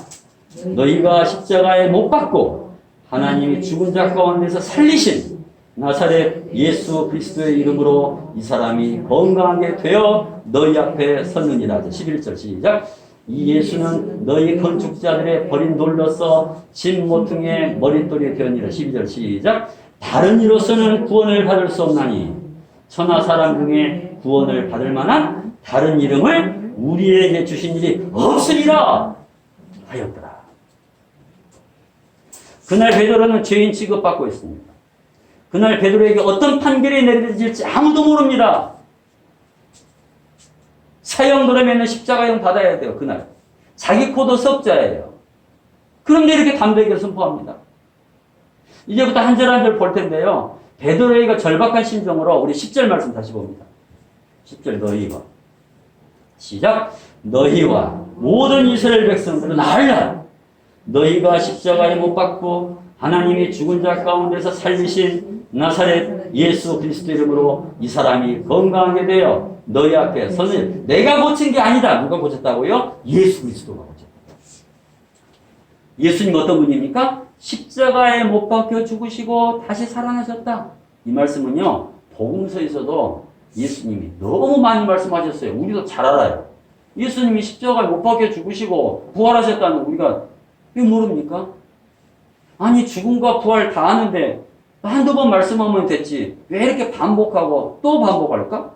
Speaker 1: 너희가 십자가에 못 박고 하나님이 죽은 자 가운데서 살리신 나사렛 예수 그리스도의 이름으로 이 사람이 건강하게 되어 너희 앞에 섰느니라. 11절 시작. 이 예수는 너희 건축자들의 버린 돌로서 집 모퉁이의 머릿돌이 되었니라. 12절 시작. 다른 이로서는 구원을 받을 수 없나니 천하 사람 중에 구원을 받을 만한 다른 이름을 우리에게 주신 일이 없으리라 하였더라. 그날 베드로는 죄인 취급받고 있습니다. 그날 베드로에게 어떤 판결이 내려질지 아무도 모릅니다. 사형 그러면 십자가형 받아야 돼요. 그날. 자기 코도 석자예요. 그런데 이렇게 담대하게 선포합니다. 이제부터 한 절 한 절 볼 텐데요. 베드로가 절박한 심정으로 우리 10절 말씀 다시 봅니다. 10절 너희와 시작. 너희와 모든 이스라엘 백성들은 알라. 너희가 십자가에 못 박고 하나님이 죽은 자 가운데서 살리신 나사렛 예수 그리스도 이름으로 이 사람이 건강하게 되어 너희 앞에 서는. 내가 고친 게 아니다. 누가 고쳤다고요? 예수 그리스도가 고쳤다. 예수님 어떤 분입니까? 십자가에 못 박혀 죽으시고 다시 살아나셨다. 이 말씀은요, 복음서에서도 예수님이 너무 많이 말씀하셨어요. 우리도 잘 알아요. 예수님이 십자가에 못 박혀 죽으시고 부활하셨다는 우리가 이거 모릅니까? 아니, 죽음과 부활 다 아는데 한두 번 말씀하면 됐지. 왜 이렇게 반복하고 또 반복할까?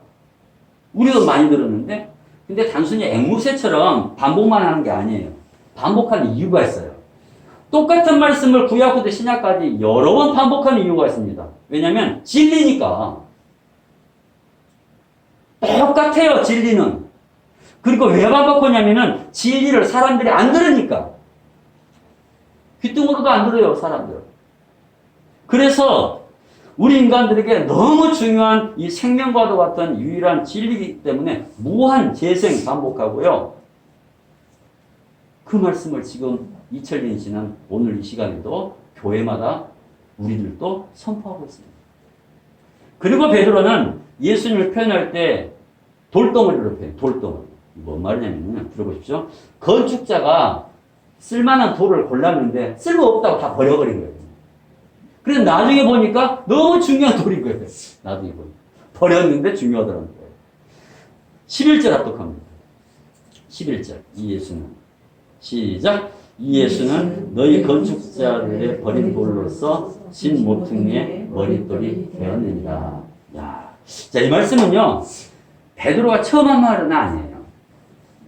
Speaker 1: 우리도 많이 들었는데, 근데 단순히 앵무새처럼 반복만 하는 게 아니에요. 반복하는 이유가 있어요. 똑같은 말씀을 구약부터 신약까지 여러 번 반복하는 이유가 있습니다. 왜냐하면 진리니까. 똑같아요, 진리는. 그리고 왜 반복하냐면은 진리를 사람들이 안 들으니까. 귀뚱으로도 안 들어요, 사람들. 그래서 우리 인간들에게 너무 중요한 이 생명과도 같은 유일한 진리이기 때문에 무한 재생 반복하고요. 그 말씀을 지금 2000년이 지난 오늘 이 시간에도 교회마다 우리들도 선포하고 있습니다. 그리고 베드로는 예수님을 표현할 때 돌덩어리로 표현해요. 돌덩어리. 뭔 말이냐면 들어보십시오. 건축자가 쓸만한 돌을 골랐는데 쓸모없다고 다 버려버린 거예요. 그래서 나중에 보니까 너무 중요한 돌인 거예요. 나중에 보니까. 버렸는데 중요하더라는 거예요. 11절 합독합니다. 11절. 이 예수는. 시작. 이 예수는 너희 건축자들의 버린 돌로서 진 모퉁이의 머릿돌이 되었느니라. 야, 자, 이 말씀은요, 베드로가 처음 한 말은 아니에요.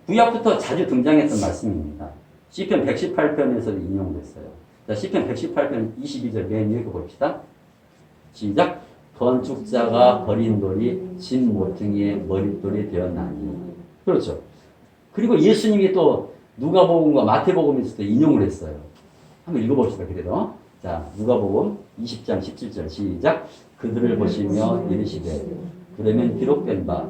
Speaker 1: 구약부터 자주 등장했던 말씀입니다. 시편 118편에서도 인용됐어요. 자, 시편 118편 22절 맨 위에 봅시다. 시작. 건축자가 버린 돌이 진 모퉁이의 머릿돌이 되었나니. 그렇죠. 그리고 예수님이 또 누가복음과 마태복음에서도 인용을 했어요. 한번 읽어봅시다. 그래도. 자, 누가복음 20장 17절 시작. 그들을 보시며 이르시되 그러면 기록된 바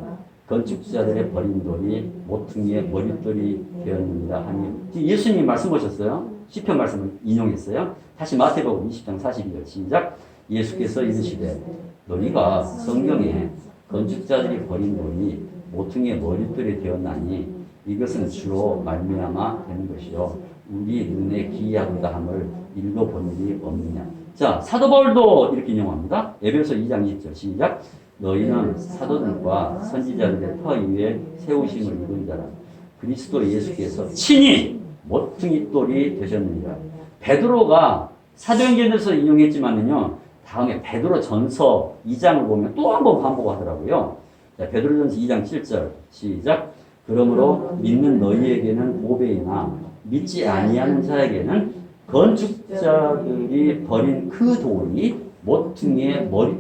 Speaker 1: 건축자들의 버린 돌이 모퉁이의 머릿돌이 되었느니라 하니. 예수님이 말씀하셨어요. 시편 말씀을 인용했어요. 다시 마태복음 20장 42절 시작. 예수께서 이르시되 너희가 성경에 건축자들이 버린 돌이 모퉁이의 머릿돌이 되었나니 이것은 주로 말미암아 되는 것이요 우리 눈에 기이하다 함을 읽어본 일이 없느냐. 자, 사도 바울도 이렇게 인용합니다. 에베소 2장 20절 시작. 너희는 사도들과 선지자들의 터 위에 세우심을 입은 자라. 그리스도 예수께서 친히 모퉁이 돌이 되셨느니라. 베드로가 사도행전에서 인용했지만은요, 다음에 베드로 전서 2장을 보면 또 한 번 반복하더라고요. 자, 베드로전서 2장 7절 시작. 그러므로 믿는 너희에게는 보배이나 믿지 아니하는 자에게는 건축자들이 버린 그 돌이 모퉁이의 머리.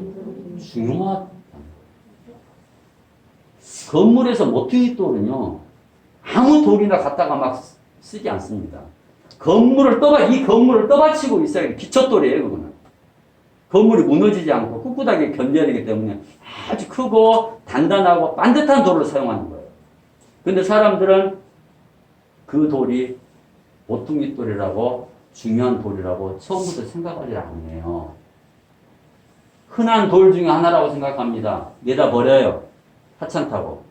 Speaker 1: 중요하다. 건물에서 모퉁이 돌은요, 아무 돌이나 갖다가 막 쓰지 않습니다. 이 건물을 떠받치고 있어야 기초돌이에요, 그거는. 건물이 무너지지 않고 꿋꿋하게 견뎌야 되기 때문에 아주 크고 단단하고 반듯한 돌을 사용하는 거예요. 근데 사람들은 그 돌이 모퉁이 돌이라고 중요한 돌이라고 처음부터 생각하지 않네요. 흔한 돌 중에 하나라고 생각합니다. 내다 버려요. 하찮다고.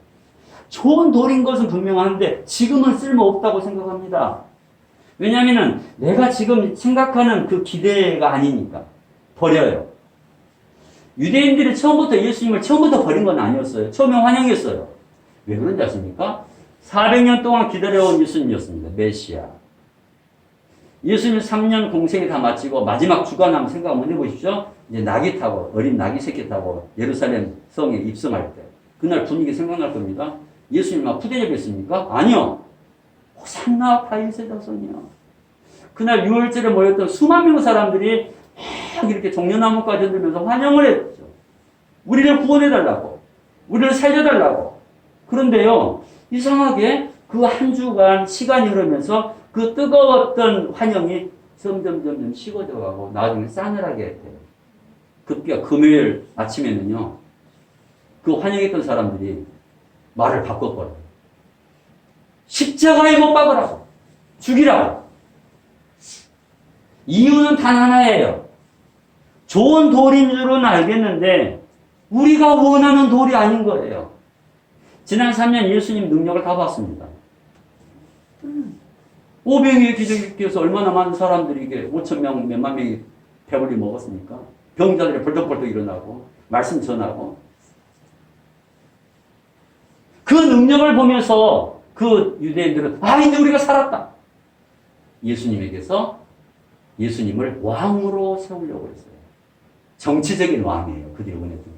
Speaker 1: 좋은 돌인 것은 분명한데 지금은 쓸모없다고 생각합니다. 왜냐하면 내가 지금 생각하는 그 기대가 아니니까 버려요. 유대인들이 처음부터 예수님을 처음부터 버린 건 아니었어요. 처음에 환영했어요. 왜 그런지 아십니까? 400년 동안 기다려온 예수님이었습니다. 메시아. 예수님 3년 공생이 다 마치고 마지막 주간 한번 생각 한번 해보십시오. 이제 낙이 타고, 어린 낙이 새끼 타고 예루살렘 성에 입성할 때. 그날 분위기 생각날 겁니다. 예수님 막 푸대접했습니까? 아니요. 호산나 다윗의 자손이요. 그날 6월절에 모였던 수만 명 사람들이 막 이렇게 종려나무까지 흔들면서 환영을 했죠. 우리를 구원해달라고. 우리를 살려달라고. 그런데요, 이상하게 그 한 주간 시간이 흐르면서 그 뜨거웠던 환영이 점점 식어져 가고 나중에 싸늘하게 돼요. 그때 금요일 아침에는요, 그 환영했던 사람들이 말을 바꿔버려요. 십자가에 못 박으라고. 죽이라고. 이유는 단 하나예요. 좋은 돌인 줄은 알겠는데 우리가 원하는 돌이 아닌 거예요. 지난 3년 예수님 능력을 다 봤습니다. 500의 기적이 일으켜서 얼마나 많은 사람들이 이게 5,000명, 몇만 명이 배불리 먹었습니까? 병자들이 벌떡벌떡 일어나고 말씀 전하고 그 능력을 보면서 그 유대인들은 이제 우리가 살았다. 예수님에게서 예수님을 왕으로 세우려고 했어요. 정치적인 왕이에요. 그들이 원했던 게.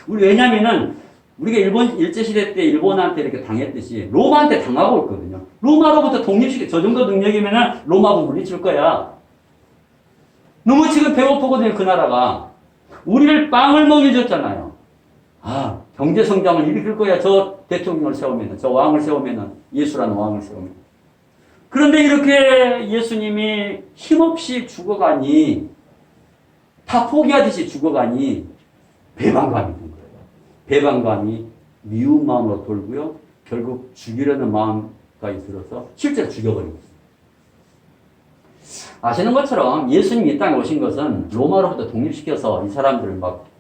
Speaker 1: 우리 왜냐면은 우리가 일본 일제시대 때 일본한테 이렇게 당했듯이 로마한테 당하고 있거든요. 로마로부터 독립시켜. 저 정도 능력이면은 로마하고 물리칠 거야. 너무 지금 배고프거든요. 그 나라가. 우리를 빵을 먹여줬잖아요. 경제 성장을 일으킬 거야. 저 대통령을 세우면은, 저 왕을 세우면은, 예수라는 왕을 세우면. 그런데 이렇게 예수님이 힘없이 죽어가니, 다 포기하듯이 죽어가니, 배반감이 든 거예요. 배반감이 미운 마음으로 돌고요. 결국 죽이려는 마음까지 들어서 실제로 죽여버린 거죠. 아시는 것처럼 예수님이 이 땅에 오신 것은 로마로부터 독립시켜서 이 사람들을 막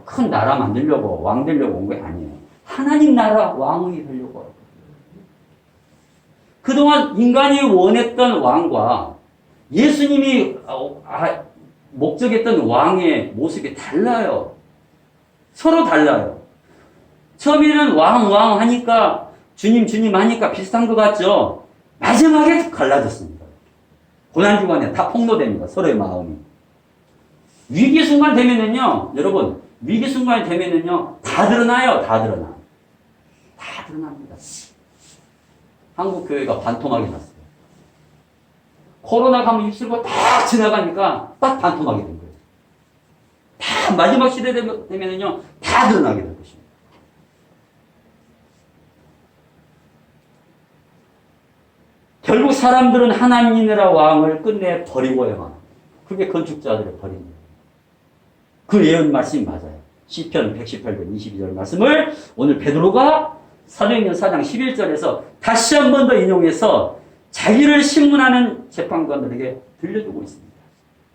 Speaker 1: 큰 나라 만들려고, 왕 되려고 온 게 아니에요. 하나님 나라 왕이 되려고. 그동안 인간이 원했던 왕과 예수님이 목적했던 왕의 모습이 달라요. 서로 달라요. 처음에는 왕 하니까 주님 하니까 비슷한 것 같죠? 마지막에 갈라졌습니다. 고난주간에 다 폭로됩니다. 서로의 마음이. 위기 순간 되면은요, 여러분, 위기 순간이 되면은요, 다 드러나요. 다 드러납니다. 한국 교회가 반토막이 났어요. 코로나 가면 입술고 딱 지나가니까 딱 반토막이 된 거예요. 다 마지막 시대 되면은요, 다 드러나게 될 것입니다. 결국 사람들은 하나님이라 왕을 끝내 버리고야만 합니다. 그게 건축자들의 버립니다. 그 예언 말씀이 맞아요. 시편 118편 22절 말씀을 오늘 베드로가 사도행전 4장 11절에서 다시 한 번 더 인용해서 자기를 신문하는 재판관들에게 들려주고 있습니다.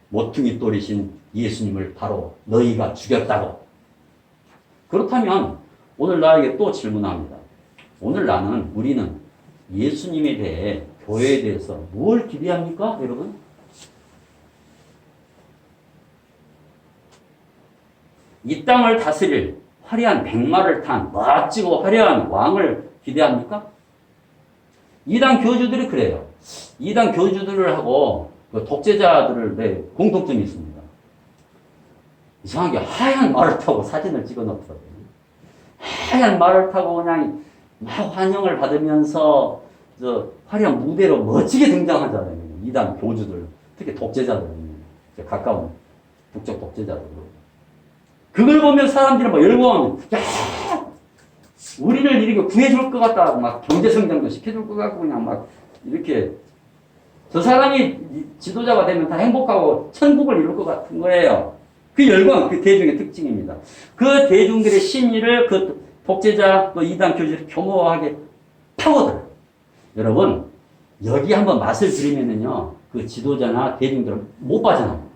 Speaker 1: 모퉁이 돌이신 예수님을 바로 너희가 죽였다고. 그렇다면 오늘 나에게 또 질문합니다. 오늘 우리는 예수님에 대해, 교회에 대해서 뭘 기대합니까, 여러분? 이 땅을 다스릴 화려한 백마를 탄 멋지고 화려한 왕을 기대합니까? 이단 교주들이 그래요. 이단 교주들하고 그 독재자들의 공통점이 있습니다. 이상하게 하얀 말을 타고 사진을 찍어 놓더라고요. 하얀 말을 타고 그냥 막 환영을 받으면서 저 화려한 무대로 멋지게 등장하잖아요. 이단 교주들, 특히 독재자들, 가까운 북쪽 독재자들. 그걸 보면 사람들이 막 열광하면, 야, 우리를 이렇게 구해줄 것 같다, 막 경제성장도 시켜줄 것 같고, 그냥 막 이렇게 저 사람이 지도자가 되면 다 행복하고 천국을 이룰 것 같은 거예요. 그 열광, 그 대중의 특징입니다. 그 대중들의 심리를 그 독재자, 또 이단 교주들이 교묘하게 파고들어요. 여러분, 여기 한번 맛을 들이면은요, 그 지도자나 대중들은 못 빠져나옵니다.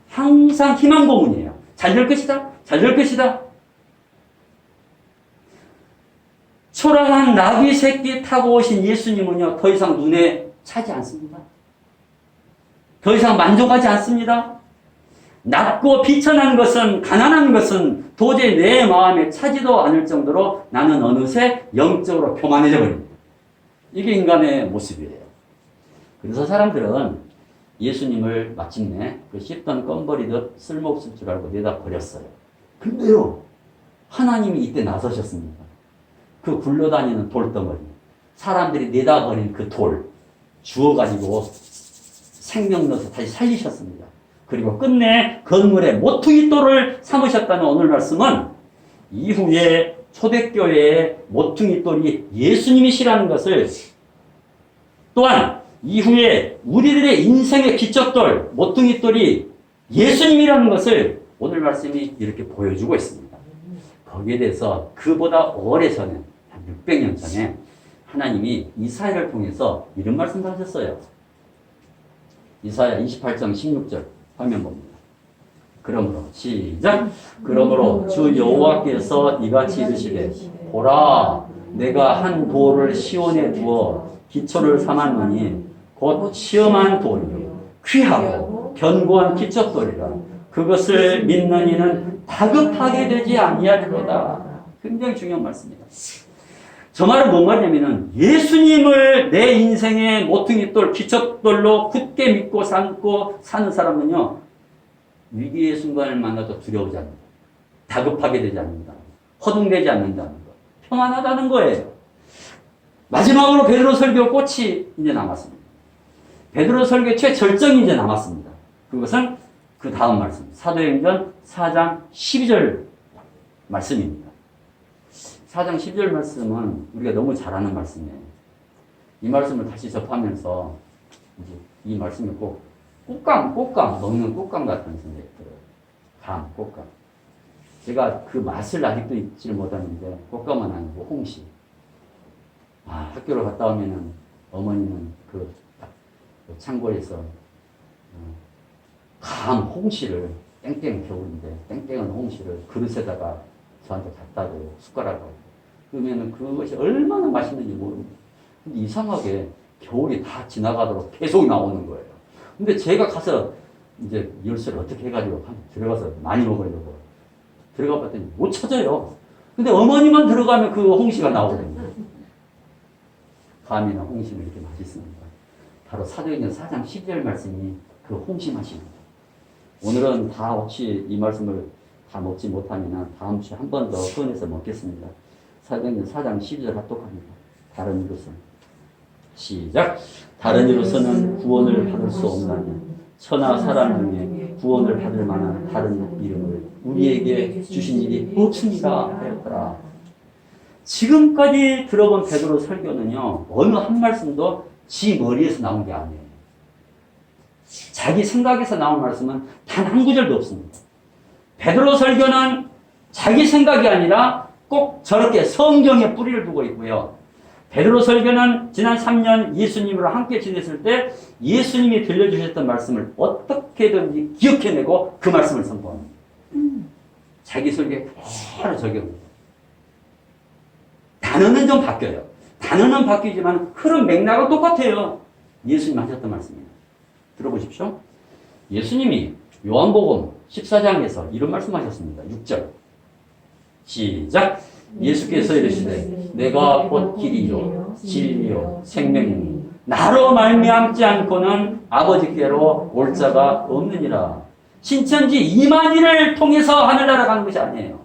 Speaker 1: 항상 희망 고문이에요. 잘 될 것이다. 잘 될 것이다. 초라한 나귀 새끼 타고 오신 예수님은요, 더 이상 눈에 차지 않습니다. 더 이상 만족하지 않습니다. 낮고 비천한 것은, 가난한 것은 도저히 내 마음에 차지도 않을 정도로 나는 어느새 영적으로 교만해져 버립니다. 이게 인간의 모습이에요. 그래서 사람들은 예수님을 마침내 그 씹던 껌버리듯 쓸모없을 줄 알고 내다 버렸어요. 근데요, 하나님이 이때 나서셨습니다. 그 굴러다니는 돌덩어리, 사람들이 내다 버린 그 돌, 주워가지고 생명 넣어서 다시 살리셨습니다. 그리고 끝내 건물에 모퉁이 돌을 삼으셨다는 오늘 말씀은 이후에 초대교회의 모퉁이 돌이 예수님이시라는 것을, 또한 이후에 우리들의 인생의 기초돌, 모퉁이 돌이 예수님이라는 것을 오늘 말씀이 이렇게 보여주고 있습니다. 거기에 대해서 그보다 오래전에, 한 600년 전에 하나님이 이사야를 통해서 이런 말씀을 하셨어요. 이사야 28장 16절 화면 봅니다. 그러므로 시작. 그러므로 주 여호와께서 이같이 이르시되 보라 내가 한 돌을 시온에 두어 기초를 삼았노니 곧 시험한 돌이요 귀하고 견고한 기초돌이라 그것을 믿는 이는 다급하게 되지 아니하리로다. 굉장히 중요한 말씀입니다. 저 말은 뭔 말이냐면은 예수님을 내 인생의 모퉁이돌 기초돌로 굳게 믿고 삼고 사는 사람은요 위기의 순간을 만나도 두려우지 않는다. 다급하게 되지 않는다. 허둥대지 않는다는 것. 평안하다는 거예요. 마지막으로 베드로 설교 꽃이 이제 남았습니다. 베드로 설교 최절정이 이제 남았습니다. 그것은 그 다음 말씀. 사도행전 4장 12절 말씀입니다. 4장 12절 말씀은 우리가 너무 잘 아는 말씀이에요. 이 말씀을 다시 접하면서 이제 이 말씀이 꼭 꽃감 먹는 꽃감 같은 생각이 들어요. 꽃감. 제가 그 맛을 아직도 잊지를 못하는데 꽃감은 아니고 홍시. 학교를 갔다 오면은 어머니는 그 창고에서 홍시를 땡땡 겨울인데 땡땡한 홍시를 그릇에다가 저한테 갖다 줘요. 숟가락으로. 그러면은 그것이 얼마나 맛있는지 모릅니다. 근데 이상하게 겨울이 다 지나가도록 계속 나오는 거예요. 근데 제가 가서 이제 열쇠를 어떻게 해가지고 들어가서 많이 먹으려고 들어가 봤더니 못 찾아요. 근데 어머니만 들어가면 그 홍시가 나오거든요. 감이나 홍시는 이렇게 맛있습니다. 바로 사도행전 4장 12절 말씀이 그 홍시 맛입니다. 오늘은 다 혹시 이 말씀을 다 먹지 못하면 다음 주에 한 번 더 꺼내서 먹겠습니다. 사도행전 4장 12절 합독합니다. 다른 이로서는 시작. 다른 이로서는 구원을 받을 수 없나니 천하 사람 중에 구원을 받을 만한 다른 이름을 우리에게 주신 일이 없습니다 하였더라. 지금까지 들어본 베드로 설교는요 어느 한 말씀도 지 머리에서 나온 게 아니에요. 자기 생각에서 나온 말씀은 단 한 구절도 없습니다. 베드로 설교는 자기 생각이 아니라 꼭 저렇게 성경에 뿌리를 두고 있고요. 베드로 설교는 지난 3년 예수님으로 함께 지냈을 때 예수님이 들려주셨던 말씀을 어떻게든지 기억해내고 그 말씀을 선포합니다. 자기 설교에 바로 적용합니다. 단어는 좀 바뀌어요. 단어는 바뀌지만 흐름 맥락은 똑같아요. 예수님 하셨던 말씀입니다. 들어보십시오. 예수님이 요한복음 14장에서 이런 말씀하셨습니다. 6절 시작. 예수께서 이르시되 내가 곧 길이요 진리요 생명이니 나로 말미암지 않고는 아버지께로 올 자가 없느니라. 신천지 이만희를 통해서 하늘나라 가는 것이 아니에요.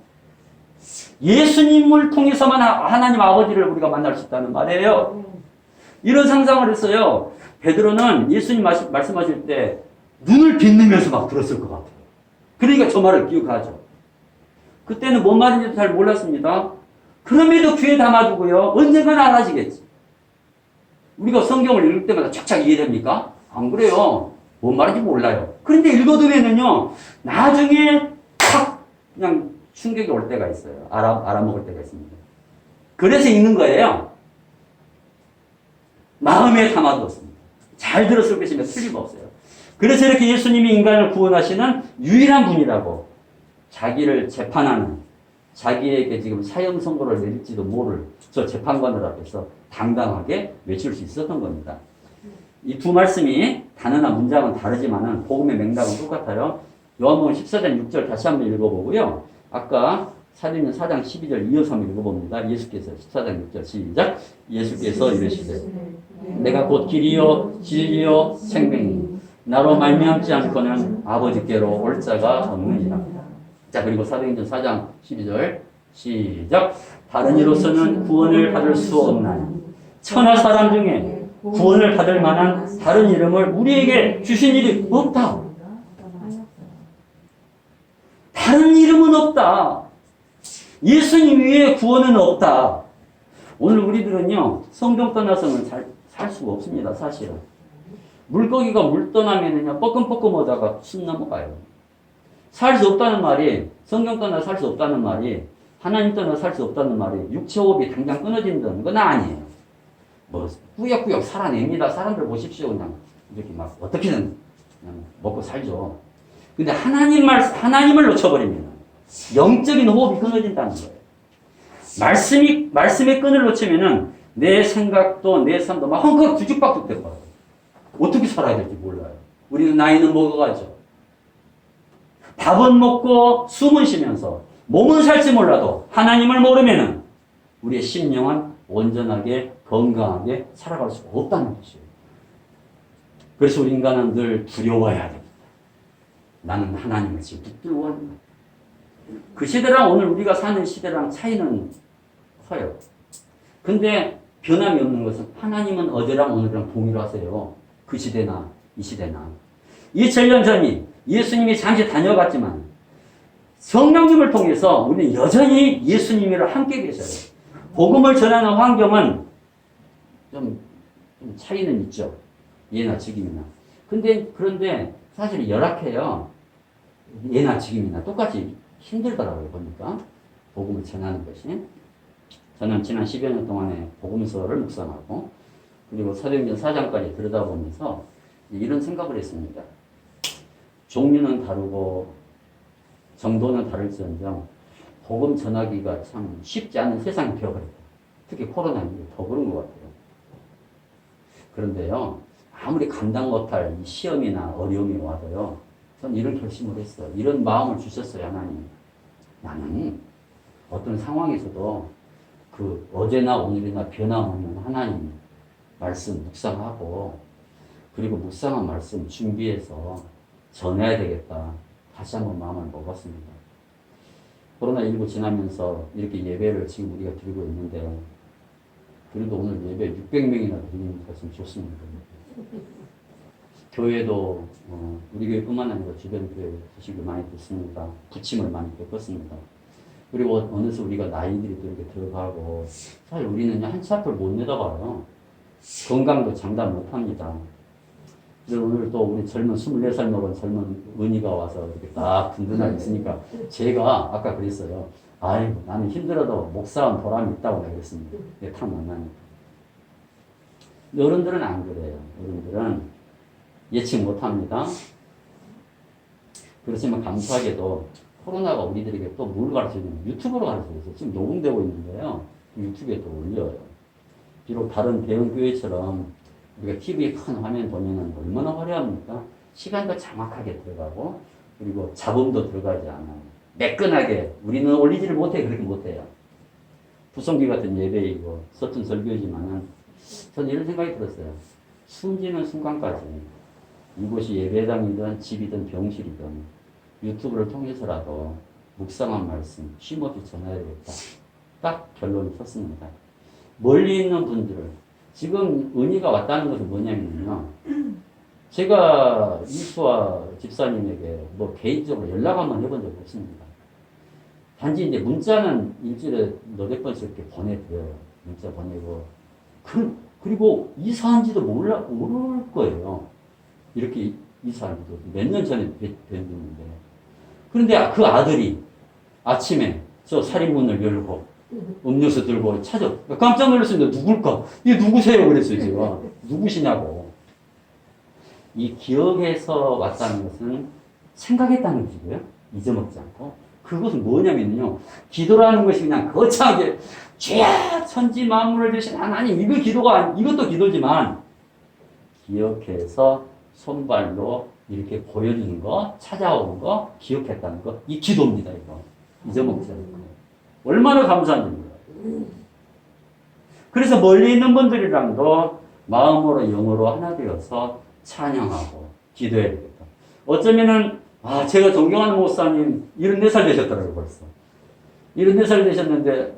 Speaker 1: 예수님을 통해서만 하나님 아버지를 우리가 만날 수 있다는 말이에요. 이런 상상을 했어요. 베드로는 예수님 말씀하실 때 눈을 빗으면서 막 들었을 것 같아요. 그러니까 저 말을 기억하죠. 그때는 뭔 말인지도 잘 몰랐습니다. 그럼에도 귀에 담아두고요. 언젠가는 알아지겠지. 우리가 성경을 읽을 때마다 착착 이해됩니까? 안 그래요. 뭔 말인지 몰라요. 그런데 읽어두면은요, 나중에 탁 그냥 충격이 올 때가 있어요. 알아먹을 때가 있습니다. 그래서 읽는 거예요. 마음에 담아두었습니다. 잘 들었을 것이면 틀림없어요. 그래서 이렇게 예수님이 인간을 구원하시는 유일한 분이라고 자기를 재판하는, 자기에게 지금 사형 선고를 내릴지도 모를 저 재판관을 앞에서 당당하게 외칠 수 있었던 겁니다. 이 두 말씀이 단어나 문장은 다르지만은 복음의 맥락은 똑같아요. 요한복음 14장 6절 다시 한번 읽어보고요. 아까 사도행전 4장 12절 이어서 한번 읽어봅니다. 예수께서 14장 6절 시작. 예수께서 이르시되 내가 곧 길이요 진리요 생명이니 나로 말미암지 않고는 아버지께로 올 자가 없느니라. 자, 그리고 사도행전 4장 12절 시작. 다른 이로서는 구원을 받을 수 없나니 천하 사람 중에 구원을 받을 만한 다른 이름을 우리에게 주신 일이 없다. 다른 이름은 없다. 예수님 위에 구원은 없다. 오늘 우리들은요, 성경 떠나서는 살 수가 없습니다, 사실은. 물고기가 물 떠나면은요, 뻐끔뻐끔하다가 숨 넘어가요. 살 수 없다는 말이, 성경 떠나 살 수 없다는 말이, 하나님 떠나 살 수 없다는 말이 육체 호흡이 당장 끊어진다는 건 아니에요. 뭐 꾸역꾸역 살아냅니다. 사람들 보십시오. 그냥 이렇게 막 어떻게든 그냥 먹고 살죠. 근데 하나님을 놓쳐버리면 영적인 호흡이 끊어진다는 거예요. 말씀의 끈을 놓치면은 내 생각도 내 삶도 막 헝클 뒤죽박죽 되고 어떻게 살아야 될지 몰라요. 우리는 나이는 먹어가죠. 밥은 먹고 숨은 쉬면서 몸은 살지 몰라도 하나님을 모르면은 우리의 심령은 온전하게 건강하게 살아갈 수가 없다는 것이에요. 그래서 우리 인간은 늘 두려워해야 됩니다. 나는 하나님을 지금 붙들고 한다. 그 시대랑 오늘 우리가 사는 시대랑 차이는 커요. 근데 변함이 없는 것은 하나님은 어제랑 오늘이랑 동일하세요. 그 시대나 이 시대나. 2000년 전이 예수님이 잠시 다녀갔지만 성령님을 통해서 우리는 여전히 예수님이랑 함께 계셔요. 복음을 전하는 환경은 좀 차이는 있죠. 예나 지금이나. 그런데 사실 열악해요. 예나 지금이나 똑같이 힘들더라고요. 보니까 복음을 전하는 것이. 저는 지난 10여 년 동안에 복음서를 묵상하고 그리고 사도행전 4장까지 들여다보면서 이런 생각을 했습니다. 종류는 다르고 정도는 다를지언정 복음 전하기가 참 쉽지 않은 세상이 되어버렸다. 특히 코로나19 더 그런 것 같아요. 그런데요, 아무리 감당 못할 이 시험이나 어려움이 와도요, 전 이런 결심을 했어요. 이런 마음을 주셨어요, 하나님. 나는 어떤 상황에서도 그 어제나 오늘이나 변함없는 하나님 말씀 묵상하고 그리고 묵상한 말씀 준비해서 전해야 되겠다. 다시 한번 마음을 먹었습니다. 코로나19 지나면서 이렇게 예배를 지금 우리가 드리고 있는데 그래도 오늘 예배 600명이나 드리니까 좀 좋습니다. 교회도 우리 교회뿐만 아니라 주변 교회 소식을 많이 듣습니다. 부침을 많이 겪었습니다. 그리고 어느새 우리가 나이들이 또 이렇게 들어가고 사실 우리는 한치 앞을 못 내다봐요. 건강도 장담 못합니다. 그래서 오늘 또 우리 젊은 24살 먹은 젊은 은희가 와서 이렇게 딱 든든하게 있으니까 제가 아까 그랬어요. 아이고 나는 힘들어도 목사한 보람이 있다고 내가 그랬습니다. 이게 탁 만나니까. 근데 어른들은 안 그래요. 어른들은 예측 못합니다. 그렇지만 감사하게도 코로나가 우리들에게 또 뭘 가르쳐주냐면 유튜브로 가르쳐줘서 지금 녹음되고 있는데요. 유튜브에 또 올려요. 비록 다른 대형 교회처럼 우리가 TV에 큰 화면 보면은 얼마나 화려합니까? 시간도 정확하게 들어가고 그리고 잡음도 들어가지 않아요. 매끈하게 우리는 올리지를 못해 그렇게 못해요. 부성기 같은 예배이고 서툰 설교지만은 저는 이런 생각이 들었어요. 숨지는 순간까지 이곳이 예배당이든 집이든 병실이든 유튜브를 통해서라도 묵상한 말씀 쉼없이 전해야 되겠다. 딱 결론이 섰습니다. 멀리 있는 분들을 지금 은희가 왔다는 것은 뭐냐면요. 제가 이수아 집사님에게 뭐 개인적으로 연락 한번 해본 적이 없습니다. 단지 이제 문자는 일주일에 너댓 번씩 이렇게 보내드려요. 문자 보내고. 그리고 이사한지도 모를 거예요. 이렇게 이사한지도 몇 년 전에 뵀는데. 그런데 그 아들이 아침에 저 살인문을 열고 음료수 들고 찾아. 깜짝 놀랐습니다. 누굴까? 이게 누구세요? 그랬어요, 제가. 누구시냐고. 이 기억에서 왔다는 것은 생각했다는 것이고요. 잊어먹지 않고. 그것은 뭐냐면요. 기도라는 것이 그냥 거창하게 죄야 천지 만물을 주신 하나님 이것도 기도지만 기억해서 손발로 이렇게 보여주는 거, 찾아오는 거, 기억했다는 거, 이 기도입니다, 이거. 잊어먹지 않고. 얼마나 감사한지 몰라요. 그래서 멀리 있는 분들이랑도 마음으로 영으로 하나 되어서 찬양하고 기도해야 되겠다. 어쩌면은, 제가 존경하는 목사님 74살 되셨더라고요, 벌써. 74살 되셨는데,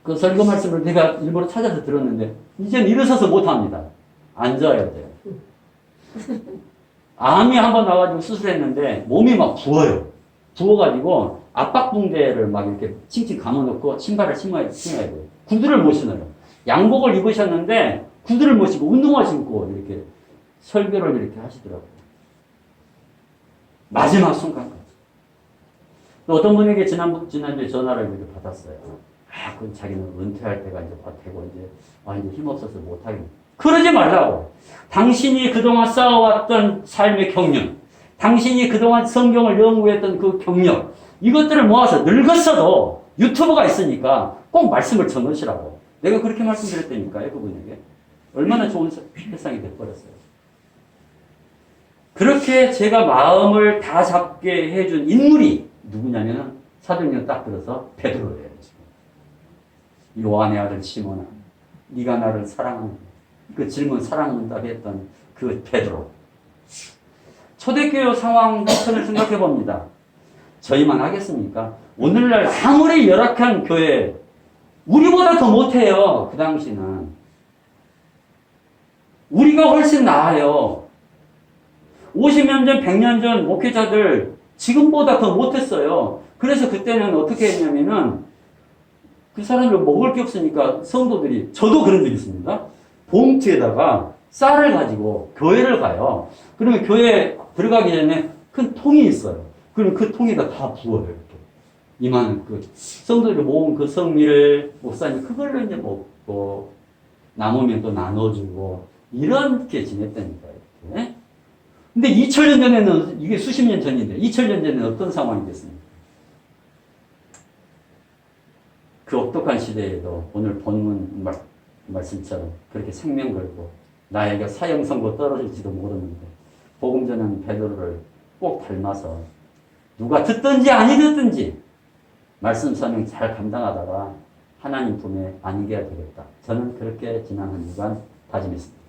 Speaker 1: 그 설교 말씀을 내가 일부러 찾아서 들었는데, 이제는 일어서서 못합니다. 앉아야 돼요. 암이 한번 나와가지고 수술했는데, 몸이 막 부어요. 부어가지고, 압박붕대를 막 이렇게 칭칭 감아놓고, 신발을 신어야 돼요. 구두를 못 신어요. 양복을 입으셨는데, 구두를 못 신고, 운동화 신고, 이렇게 설교를 이렇게 하시더라고요. 마지막 순간까지. 또 어떤 분에게 지난주에 전화를 이렇게 받았어요. 아, 그 자기는 은퇴할 때가 이제 되고 이제 힘없어서 못하겠네. 그러지 말라고. 당신이 그동안 쌓아왔던 삶의 경륜, 당신이 그동안 성경을 연구했던 그 경력, 이것들을 모아서 늙었어도 유튜브가 있으니까 꼭 말씀을 전하시라고. 내가 그렇게 말씀드렸다니까요, 그분에게. 얼마나 좋은 세상이 돼버렸어요. 그렇게 제가 마음을 다 잡게 해준 인물이 누구냐면 사도행전 딱 들어서 베드로예요. 요한의 아들 시몬아, 네가 나를 사랑하느냐? 그 질문 사랑한다고 했던 그 베드로. 초대교회 상황 패턴을 생각해 봅니다. 저희만 하겠습니까? 오늘날 아무리 열악한 교회, 우리보다 더 못해요. 그 당시는. 우리가 훨씬 나아요. 50년 전, 100년 전 목회자들 지금보다 더 못했어요. 그래서 그때는 어떻게 했냐면은 그 사람들 먹을 게 없으니까 성도들이, 저도 그런 적이 있습니다. 봉투에다가 쌀을 가지고 교회를 가요. 그러면 교회 들어가기 전에 큰 통이 있어요. 그럼 그 통에다 다 부어요. 이렇게. 이만 그 성도들이 모은 그 성미를 목사님 그걸로 이제 먹고 남으면 또 나눠주고 이렇게 지냈다니까요. 이렇게. 근데 2000년 전에는 이게 수십 년 전인데 2000년 전에는 어떤 상황이겠습니까? 그 혹독한 시대에도 오늘 본문 말씀처럼 그렇게 생명 걸고 나에게 사형 선고 떨어질지도 모르는데 복음 전하는 베드로를 꼭 닮아서 누가 듣든지 아니 듣든지 말씀 설명 잘 감당하다가 하나님 품에 안겨야 되겠다. 저는 그렇게 지난 한 주간 다짐했습니다.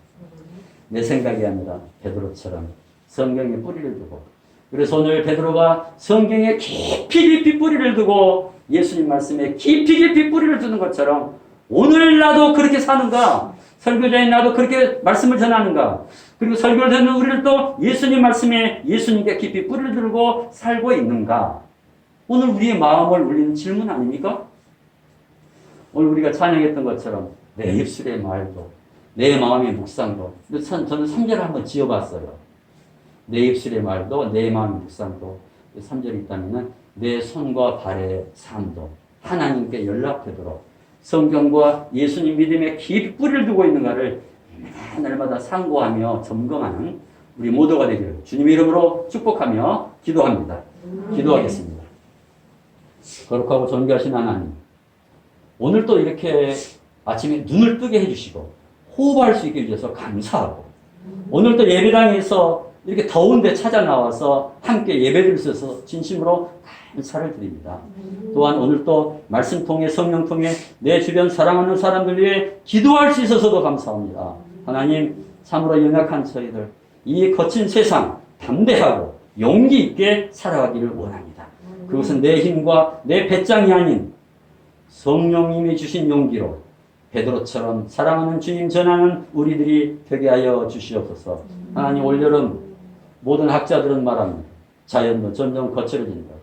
Speaker 1: 내 생각이 아니라 베드로처럼 성경에 뿌리를 두고, 그래서 오늘 베드로가 성경에 깊이 뿌리를 두고 예수님 말씀에 깊이 뿌리를 두는 것처럼 오늘 나도 그렇게 사는가? 설교자인 나도 그렇게 말씀을 전하는가? 그리고 설교를 듣는 우리를 또 예수님 말씀에 예수님께 깊이 뿌리를 두고 살고 있는가? 오늘 우리의 마음을 울리는 질문 아닙니까? 오늘 우리가 찬양했던 것처럼 내 입술의 말도 내 마음의 묵상도, 저는 3절을 한번 지어봤어요. 내 입술의 말도 내 마음의 묵상도 3절이 있다면 내 손과 발의 삶도 하나님께 연락되도록 성경과 예수님 믿음에 깊이 뿌리를 두고 있는가를 날마다 상고하며 점검하는 우리 모두가 되기를 주님의 이름으로 축복하며 기도합니다. 기도하겠습니다. 거룩하고 존귀하신 하나님, 오늘 또 이렇게 아침에 눈을 뜨게 해주시고 호흡할 수 있게 해주셔서 감사하고, 오늘 또 예배당에서 이렇게 더운데 찾아 나와서 함께 예배를 드려서 진심으로 감사를 드립니다. 또한 오늘 또 말씀 통해 성령 통해 내 주변 사랑하는 사람들 위해 기도할 수 있어서도 감사합니다. 하나님, 참으로 연약한 저희들 이 거친 세상 담대하고 용기 있게 살아가기를 원합니다. 그것은 내 힘과 내 배짱이 아닌 성령님이 주신 용기로 베드로처럼 사랑하는 주님 전하는 우리들이 되게 하여 주시옵소서. 하나님, 올여름 모든 학자들은 말합니다. 자연도 점점 거칠어진다.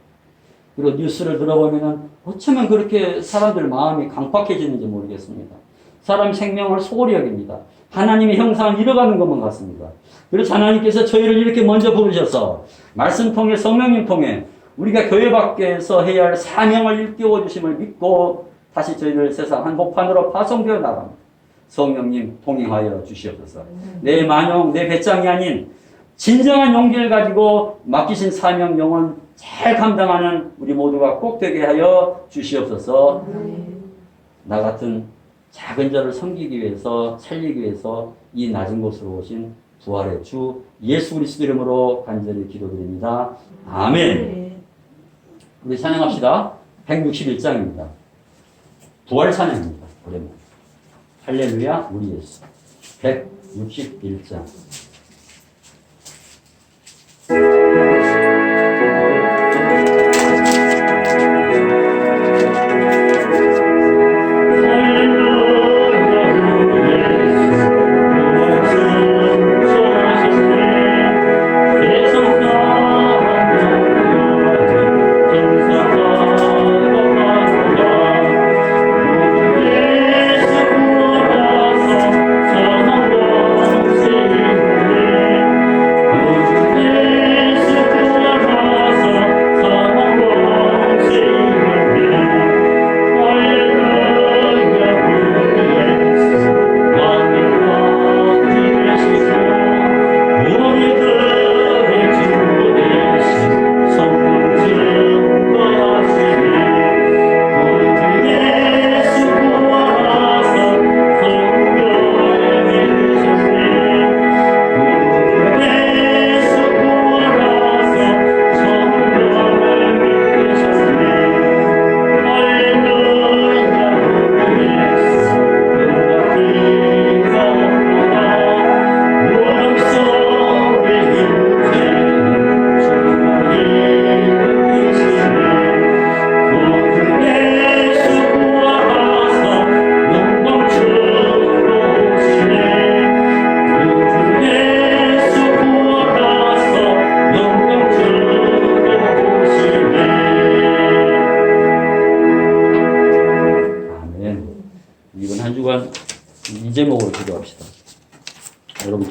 Speaker 1: 그리고 뉴스를 들어보면은 어쩌면 그렇게 사람들 마음이 강팍해지는지 모르겠습니다. 사람 생명을 소홀히 여깁니다. 하나님의 형상을 잃어가는 것만 같습니다. 그래서 하나님께서 저희를 이렇게 먼저 부르셔서 말씀 통해 성령님 통해 우리가 교회 밖에서 해야 할 사명을 일깨워 주심을 믿고 다시 저희를 세상 한복판으로 파송되어 나갑니다. 성령님 동행하여 주시옵소서. 내 만용, 내 배짱이 아닌 진정한 용기를 가지고 맡기신 사명 영혼 잘 감당하는 우리 모두가 꼭 되게 하여 주시옵소서. 나 같은 작은 자를 섬기기 위해서, 살리기 위해서 이 낮은 곳으로 오신 부활의 주 예수 그리스도 이름으로 간절히 기도드립니다. 아멘. 우리 찬양합시다. 161장입니다. 부활 찬양입니다. 오랜만에. 할렐루야 우리 예수. 161장.
Speaker 2: 예수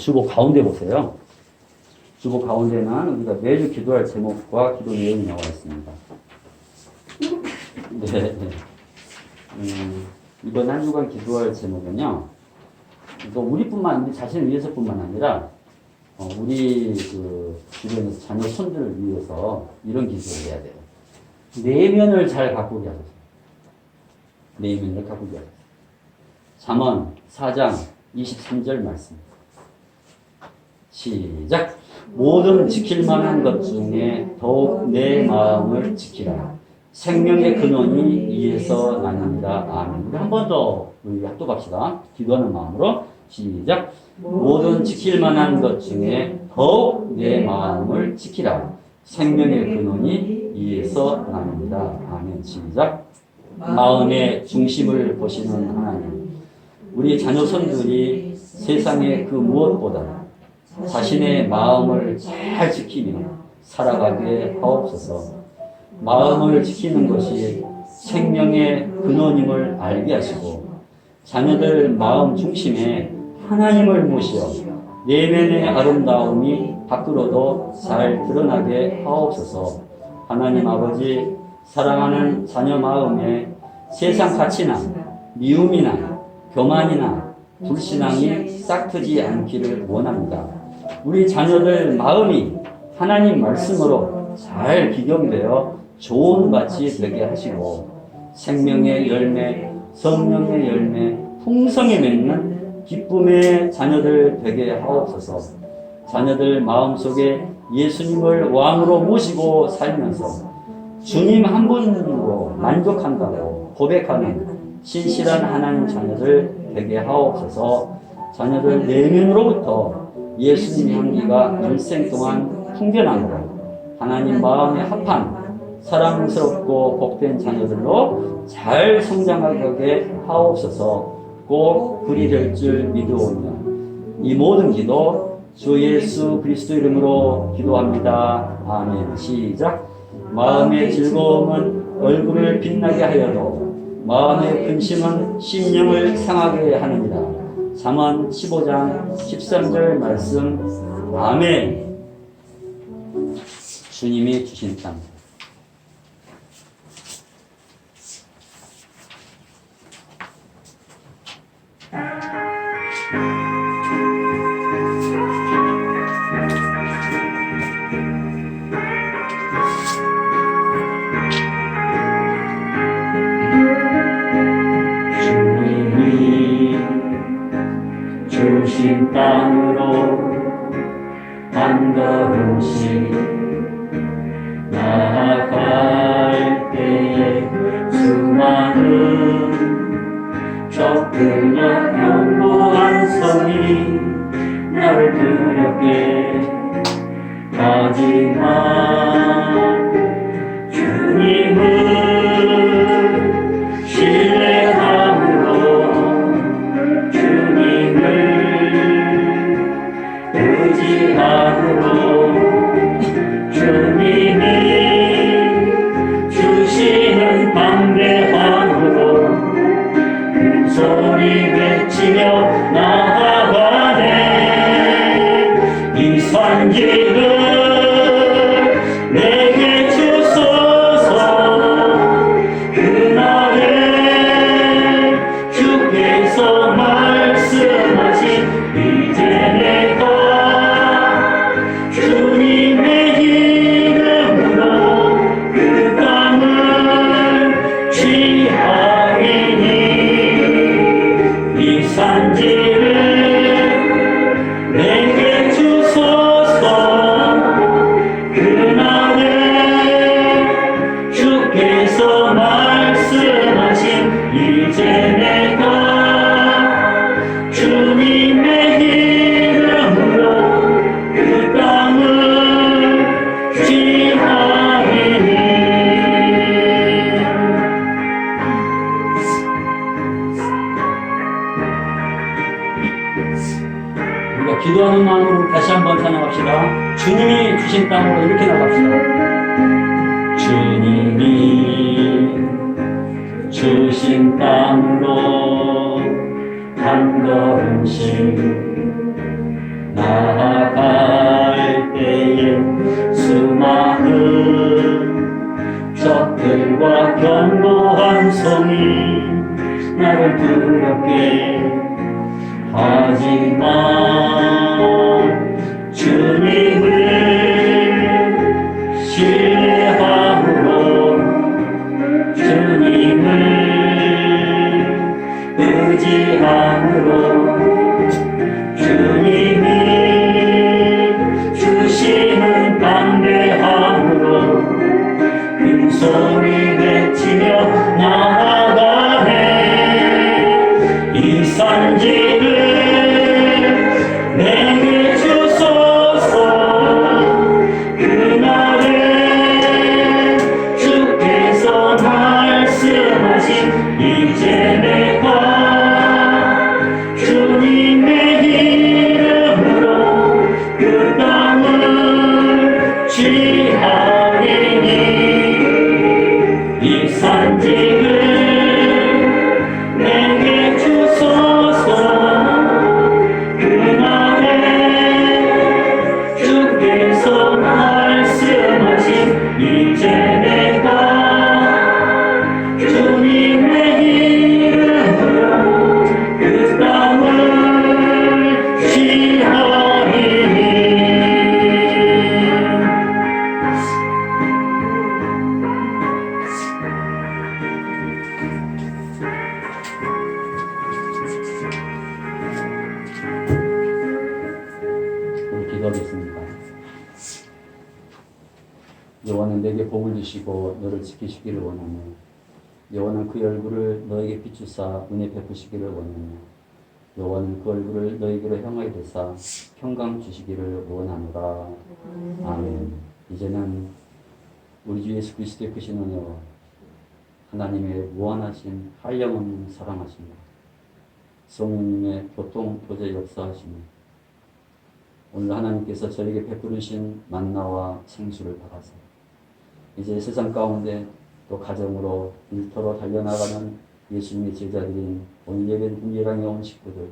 Speaker 1: 주보 가운데 보세요. 주보 가운데는 우리가 매주 기도할 제목과 기도 내용이 나와 있습니다. 네. 이번 한 주간 기도할 제목은요, 이거 우리 자신을 위해서뿐만 아니라, 우리 주변에서 자녀 손들을 위해서 이런 기도를 해야 돼요. 내면을 잘 가꾸게 하소서. 내면을 가꾸게 하소서. 잠언 4장 23절 말씀. 시작. 모든 지킬 만한 것 중에 더욱 내 마음을 지키라. 생명의 근원이 이에서 나는다. 아멘. 한 번 더 우리 합독합시다. 기도하는 마음으로 시작. 모든 지킬 만한 것 중에 더욱 내 마음을 지키라. 생명의 근원이 이에서 나는다. 아멘. 시작. 마음의 중심을 보시는 하나님. 우리 자녀손들이 세상의 그 무엇보다 자신의 마음을 잘 지키며 살아가게 하옵소서. 마음을 지키는 것이 생명의 근원임을 알게 하시고 자녀들 마음 중심에 하나님을 모시어 내면의 아름다움이 밖으로도 잘 드러나게 하옵소서. 하나님 아버지, 사랑하는 자녀 마음에 세상 가치나 미움이나 교만이나 불신앙이 싹트지 않기를 원합니다. 우리 자녀들 마음이 하나님 말씀으로 잘 기경되어 좋은 밭이 되게 하시고 생명의 열매, 성령의 열매, 풍성히 맺는 기쁨의 자녀들 되게 하옵소서. 자녀들 마음속에 예수님을 왕으로 모시고 살면서 주님 한 분으로 만족한다고 고백하는 신실한 하나님 자녀들 되게 하옵소서. 자녀들 내면으로부터 예수님 향기가 일생 동안 풍겨나므로 하나님 마음에 합한 사랑스럽고 복된 자녀들로 잘 성장하게 하옵소서. 꼭 그리 될 줄 믿으오며 이 모든 기도 주 예수 그리스도 이름으로 기도합니다. 아멘. 시작. 마음의 즐거움은 얼굴을 빛나게 하여도 마음의 근심은 심령을 상하게 하느니라. 잠언 15장 13절 말씀. 아멘. 주님이 주신 땅.
Speaker 2: 주님이 주신 땅으로 한 걸음씩 나아갈 때에 수많은 적들과 견고한 성이 나를 두렵게 하지만 주님은 신뢰함으로 주님을 의지함으로 주님이 주시는 담대함으로 큰 소리 외치며 나아가네. 이 산길을 내게 주소서. 그날에 주께서 말씀하신 이제 내가 주님의 이름으로 그 땅을 취하리니 이 산지를 내게 주소서. 그날에 주께서 말씀하신 이제 내가 주님의 이름으로 그 땅을 취하리니.
Speaker 1: 우리가 기도하는 마음으로 다시 한번 찬양합시다. 주님이 주신 땅으로 이렇게 나갑시다.
Speaker 2: 주님이 주신 땅으로 한 걸음씩 나아갈 때에 수많은 적들과 견고한 성이 나를 두렵게 하지만 주님을 신뢰함으로 주님을 의지함으로 주님이 주시는 담대함으로 큰 소리 외치며 나아가네 이 산지를 내게 주소서 그날에 주께서 말씀하신 이제 내가 주님의 이름으로 그 땅을 취하리니 이 산지를 내게 주소서 그날에 주께서 말씀하신 이제 내가 주님의 이름으로 그 땅을 취하리니
Speaker 1: 우리 기도하겠습니다. 여호와는 내게 복을 주시고 너를 지키시기를 원하며 여호와는 그 얼굴을 너에게 비추사 은혜 베푸시기를 원하며 여호와는 그 얼굴을 너에게로 향하여 되사 평강 주시기를 원하노라. 아멘. 이제는 우리 주 예수 그리스도의 크신 은혜와 하나님의 무한하신 한량없는 사랑하심과 성령님의 교통 교제 역사하심이 오늘 하나님께서 저에게 베푸르신 만나와 생수를 받아서 이제 세상 가운데 또 가정으로 일터로 달려나가는 예수님의 제자들인 오늘 예배는 예랑에 온 식구들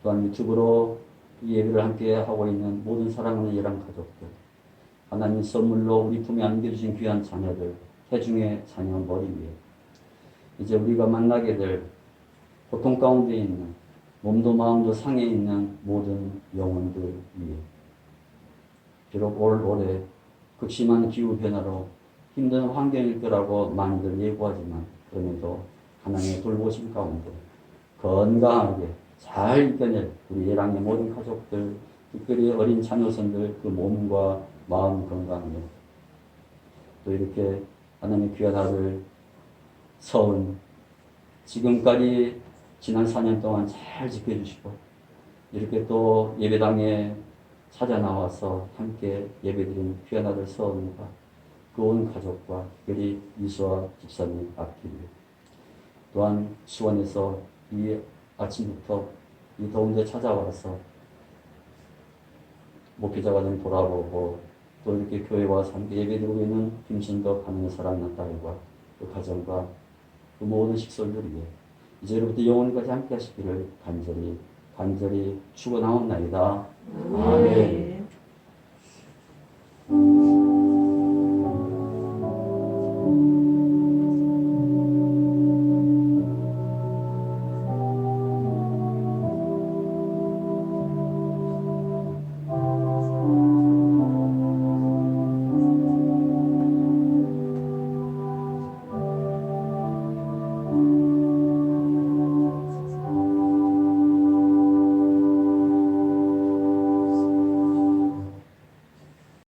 Speaker 1: 또한 유튜브로 이 예배를 함께 하고 있는 모든 사랑하는 예랑 가족들 하나님 선물로 우리 품에 안겨주신 귀한 자녀들 태중의 자녀 머리 위에 이제 우리가 만나게 될 고통 가운데 있는 몸도 마음도 상해 있는 모든 영혼들 위에 비록 올 올해 극심한 기후변화로 힘든 환경일 거라고 많이들 예고하지만 그럼에도 하나님의 돌보심 가운데 건강하게 잘 이겨낼 우리 예랑의 모든 가족들 특별히 어린 자녀선들 그 몸과 마음 건강에 또 이렇게 하나님의 귀한 아들 서은 지금까지 지난 4년 동안 잘 지켜주시고 이렇게 또 예배당에 찾아 나와서 함께 예배드린 귀한 아들 서은과 그 온 가족과 특별히 이수와 집사님 앞길 또한 수원에서 이 아침부터 이 더운데 찾아와서 목회자가 좀 돌아보고 또 이렇게 교회 와서 함께 예배드리고 있는 김순덕 하나님 사랑하는 딸과 그 가정과 그 모든 식솔들 위해 이제로부터 영원까지 함께 하시기를 간절히 축원하옵나이다. 아멘.